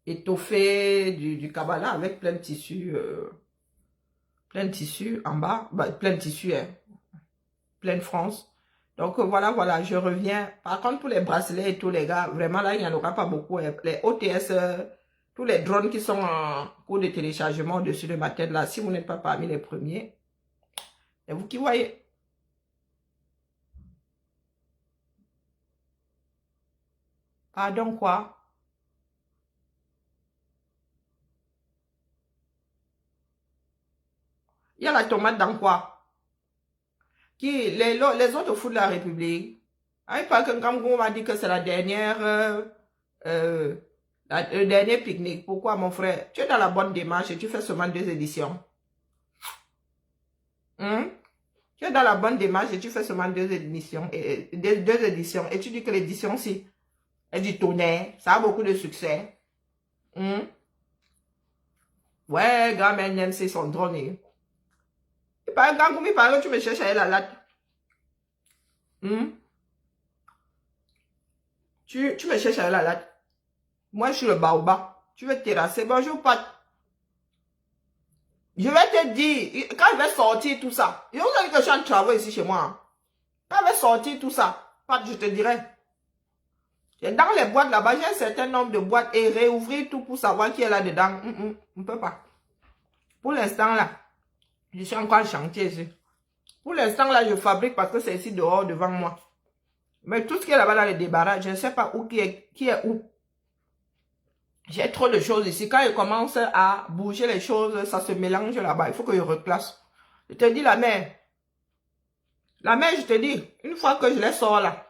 étoffé du cabas là avec plein de tissus. Plein de tissu en bas. Bah, plein de tissu, hein. Pleine France. Donc, voilà, voilà, je reviens. Par contre, pour les bracelets et tout, les gars, vraiment, là, il n'y en aura pas beaucoup, hein. Les OTS, tous les drones qui sont en cours de téléchargement au-dessus de ma tête, là, si vous n'êtes pas parmi les premiers, et vous qui voyez. Pardon, quoi? Il y a la tomate dans quoi? Qui, les autres fous de la République. Ah, il paraît que Ngamgo m'a dit que c'est la dernière, euh, le dernier pique-nique. Pourquoi, mon frère? Tu es dans la bonne démarche et tu fais seulement 2 éditions. Hein? Tu es dans la bonne démarche et tu fais seulement 2 éditions. Deux éditions. Et tu dis que l'édition-ci est du tonnerre. Ça a beaucoup de succès. Hein? Ouais, grand mère c'est son drone. Il paraît que tu me cherches à la latte. Hein? Tu me cherches à la latte. Moi, je suis le baobab. Tu veux terrasser. Bonjour, Pat. Je vais te dire, quand il va sortir tout ça, il y a que je suis en travail ici chez moi. Quand il va sortir tout ça, Pat, je te dirai. Dans les boîtes là-bas, j'ai un certain nombre de boîtes et réouvrir tout pour savoir qui est là-dedans. On ne peut pas. Pour l'instant là, je suis encore en chantier ici. Pour l'instant là, je fabrique parce que c'est ici dehors devant moi. Mais tout ce qui est là-bas dans les débarras, je ne sais pas où qui est où. J'ai trop de choses ici. Quand je commence à bouger les choses, ça se mélange là-bas. Il faut que je reclasse. Je te dis la mer. La mer, je te dis, une fois que je les sors là,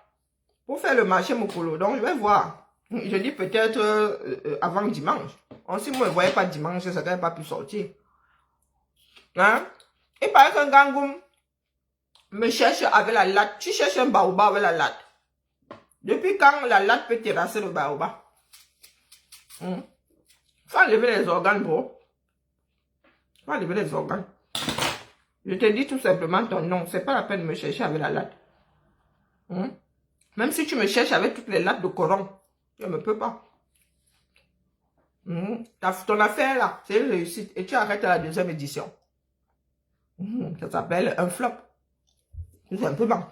pour faire le marché Mokolo, donc je vais voir. Je dis peut-être avant dimanche. Si moi je ne voyais pas dimanche, ça n'aurait pas pu sortir. Hein? Il paraît qu'un gangoum me cherche avec la latte. Tu cherches un baobab avec la latte. Depuis quand la latte peut terrasser le baobab? Faut enlever les organes, bro. Faut enlever les organes. Je te dis tout simplement ton nom. C'est pas la peine de me chercher avec la latte. Même si tu me cherches avec toutes les lattes de coron, je ne peux pas. Ton affaire là, c'est une réussite. Et tu arrêtes à la 2e édition. Ça s'appelle un flop. Tout simplement.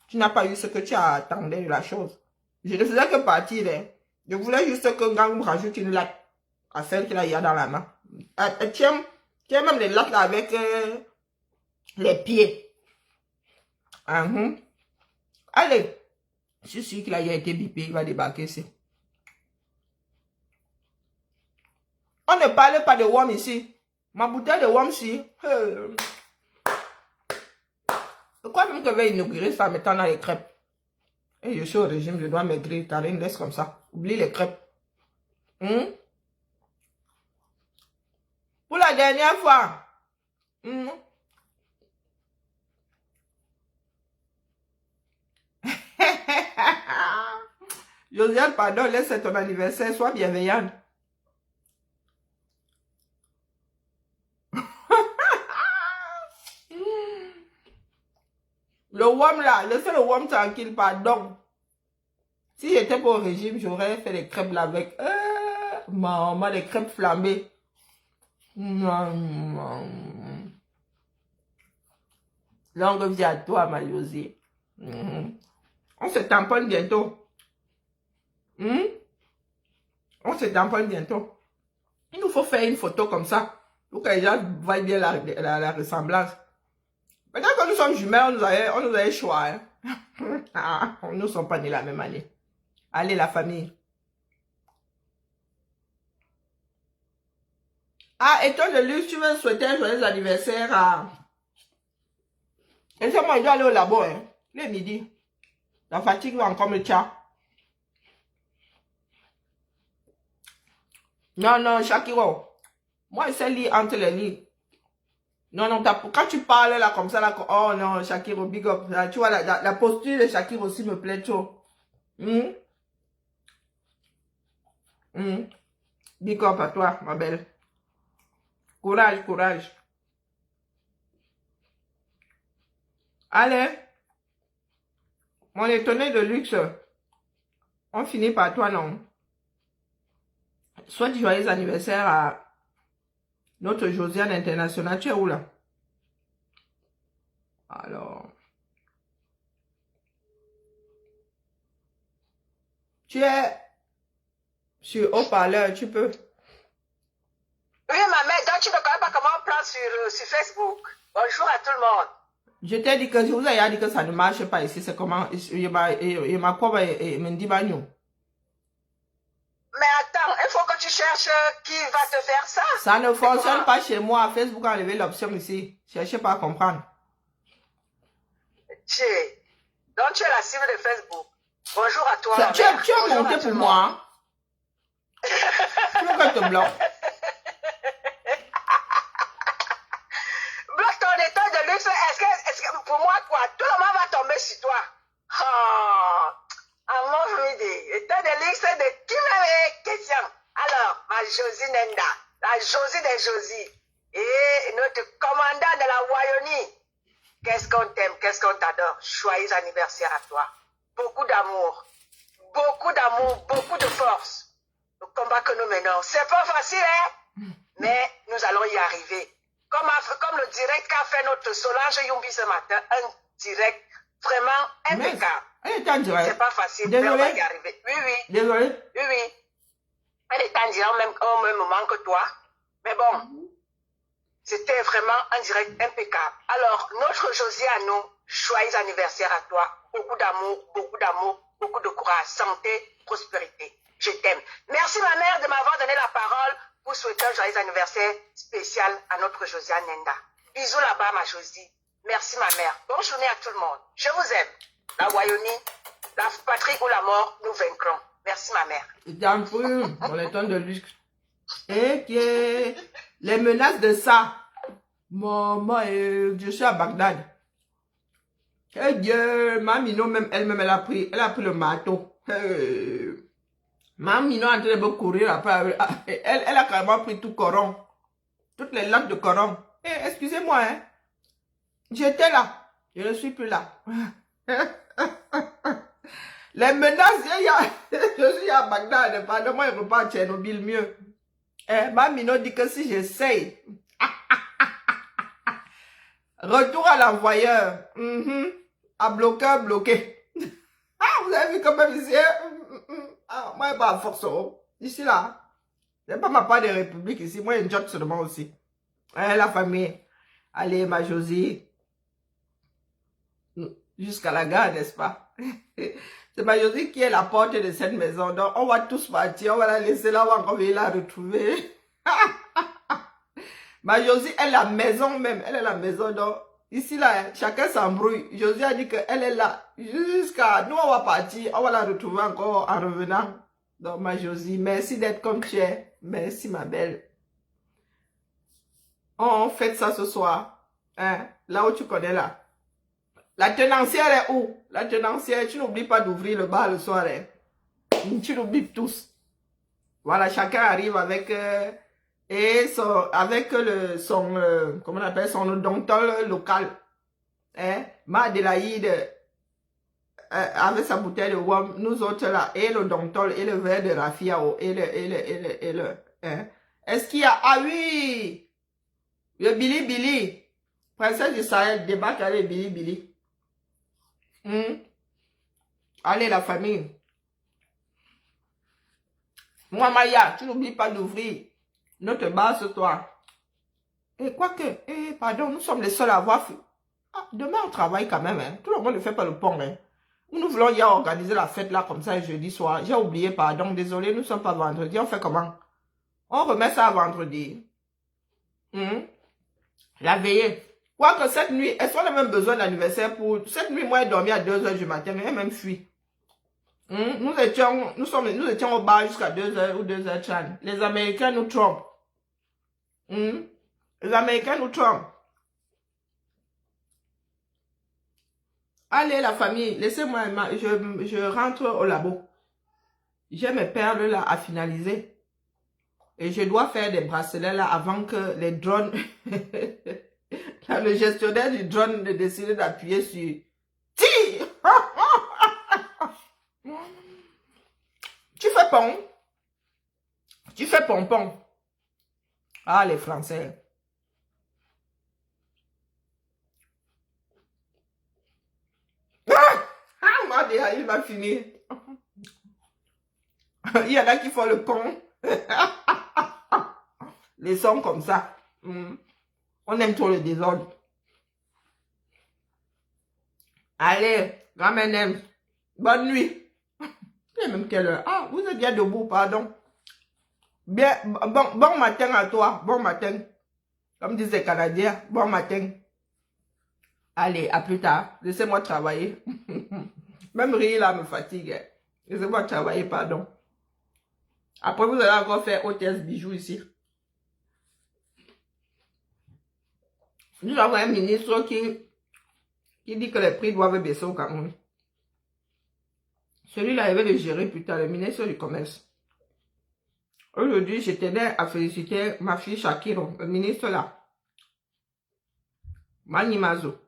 Tu n'as pas eu ce que tu attendais de la chose. Je ne faisais que partir. Hein. Je voulais juste que Gang rajoute une latte à celle qu'il y a dans la main. Tiens même les lattes là avec les pieds. Allez. Je suis sûr qu'il a été bipé, il va débarquer ici. On ne parle pas de WOM ici. Ma bouteille de WOM ici. Je crois même que je vais inaugurer ça en mettant dans les crêpes. Et je suis au régime, je dois maigrir. Karine, laisse comme ça. Oublie les crêpes. Pour la dernière fois. Josiane, pardon, laisse ton anniversaire, sois bienveillante. Le WOM là, laissez le WOM tranquille, pardon. Si j'étais pas au régime, j'aurais fait des crêpes là avec maman, des crêpes flambées. Longue vie à toi, ma Josie. On se tamponne bientôt. On se tamponne bientôt. Il nous faut faire une photo comme ça. Pour que les gens voient bien la ressemblance. Peut-être que nous sommes jumelles, on nous a choix. Hein? Nous ne sommes pas nés la même année. Allez, la famille. Ah, et toi de luxe, tu veux souhaiter un joyeux anniversaire à... Et c'est moi, je dois aller au labo, hein. Le midi. La fatigue va encore me tient. Non, non, Shakiro. Moi, je sais lire entre les lignes. Non, non, quand tu parles là comme ça, là, oh non, Shakiro, big up. Là, tu vois, la posture de Shakiro aussi me plaît trop. Big up à toi, ma belle. Courage, courage. Allez. Mon étonné de luxe. On finit par toi, non? Souhaite joyeux anniversaire à notre Josiane internationale. Tu es où là? Alors, tu es sur haut-parleur, tu peux. Oui, ma mère, donc tu ne connais pas comment on prend sur Facebook. Bonjour à tout le monde. Je t'ai dit que je vous ai dit que ça ne marche pas ici. C'est comment il m'a quoi et me dit bagno. Mais attends, il faut que tu cherches qui va te faire ça. Ça ne fonctionne pas chez moi. Facebook a enlevé l'option ici. Cherchez pas à comprendre. Donc tu es la cible de Facebook. Bonjour à toi. Tu as monté pour moi. Tu veux que je te bloque? Bloque ton état de luxe. Est-ce que pour moi quoi? Tout le monde va tomber sur toi. État de luxe de qui m'avait question? Alors, ma Josie Nenda, la Josie des Josie, et notre commandant de la Wayonie. Qu'est-ce qu'on t'aime, qu'est-ce qu'on t'adore. Joyeux anniversaire à toi. Beaucoup d'amour, beaucoup de force. Le combat que nous menons, c'est pas facile, hein? Mais nous allons y arriver. Comme le direct qu'a fait notre Solange Yumbi ce matin, un direct vraiment impeccable. C'est pas facile, mais on va y arriver. Oui. Désolé. Oui. Elle est en direct au même moment que toi. Mais bon, c'était vraiment un direct impeccable. Alors, notre Josie à nous, joyeux anniversaire à toi. Beaucoup d'amour, beaucoup de courage, santé, prospérité. Je t'aime. Merci ma mère de m'avoir donné la parole pour souhaiter un joyeux anniversaire spécial à notre Josiane Nenda. Bisous là-bas ma Josie. Merci ma mère. Bonne journée à tout le monde. Je vous aime. La Wayonie, la patrie ou la mort, nous vaincrons. Merci ma mère. T'en prie, on est temps de luxe. Et qui est les menaces de ça. Moi, je suis à Bagdad. Et Dieu, ma Mino, même elle-même, elle a pris le marteau. Ma Mino est en train de courir après. Elle a carrément pris tout Coran. Toutes les lattes de Coran. Excusez-moi, hein. J'étais là. Je ne suis plus là. Les menaces, je suis à Bagdad. Pardon-moi, je repars à Tchernobyl mieux. Ma Mino dit que si j'essaye, retour à l'envoyeur. À bloqueur, bloqué. Vous avez vu quand même ici, moi, pas à force. Ici, là. C'est pas ma part de république ici. Moi, une job seulement aussi. La famille. Allez, ma Josie. Jusqu'à la gare, n'est-ce pas? C'est ma Josie qui est la porte de cette maison. Donc, on va tous partir. On va la laisser là. On va encore venir la retrouver. Ma Josie est la maison même. Elle est la maison. Donc, ici, là, chacun s'embrouille. Josie a dit qu'elle est là. Jusqu'à nous, on va partir. On va la retrouver encore en revenant. Donc, ma Josie, merci d'être comme tu es. Merci, ma belle. On fête ça ce soir. Hein? Là où tu connais là. La tenancière est où? La tenancière, tu n'oublies pas d'ouvrir le bar le soir. Hein? Tu l'oublies tous. Voilà, chacun arrive avec... comment on appelle, son odontologue local. Hein? Ma Adélaïde, avec sa bouteille de rhum, nous autres là, et l'odontologue, et le verre de raffia, hein? Est-ce qu'il y a, ah oui, le Billy, princesse du Sahel, débarque avec Billy. Allez la famille. Moi Maya, tu n'oublies pas d'ouvrir notre bar ce soir. Et quoique, pardon, nous sommes les seuls à avoir fait. Demain on travaille quand même, hein. Tout le monde ne fait pas le pont, hein. Nous voulons hier organiser la fête là comme ça jeudi soir. J'ai oublié, pardon, désolé, nous ne sommes pas vendredi. On fait comment? On remet ça à vendredi. La veillée. Quoique cette nuit, est-ce qu'on a même besoin d'anniversaire pour... Cette nuit, moi, j'ai dormi à 2 h du matin, mais j'ai même fui. Nous étions au bar jusqu'à 2 h ou 2 h 30. Les Américains nous trompent. Les Américains nous trompent. Allez, la famille, laissez-moi, je rentre au labo. J'ai mes perles là à finaliser. Et je dois faire des bracelets là avant que les drones... Le gestionnaire du drone ne décide d'appuyer sur... Tire. Tu fais pont. Tu fais pompon. Ah, les Français. déjà, il va finir. Il y en a qui font le con. Les sons comme ça. On aime trop le désordre. Allez, grand-mère aime. Bonne nuit. Il est même quelle heure? Ah, vous êtes bien debout, pardon. Bien, bon matin à toi. Bon matin. Comme disent les Canadiens, bon matin. Allez, à plus tard. Laissez-moi travailler. Même rire là me fatigue. Laissez-moi travailler, pardon. Après, vous allez encore faire hôtesse bijoux ici. Nous avons un ministre qui dit que les prix doivent baisser au Cameroun. Celui-là, il va le gérer plus tard, le ministre du Commerce. Aujourd'hui, je tenais à féliciter ma fille Shakiro, le ministre là. Manimazo.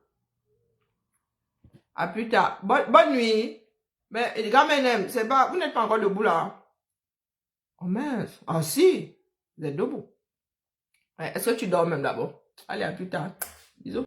À plus tard. Bonne nuit. Mais les gars, c'est pas, vous n'êtes pas encore debout là. Oh mince. Ah si. Vous êtes debout. Est-ce que tu dors même d'abord? Allez, à plus tard. Bisous.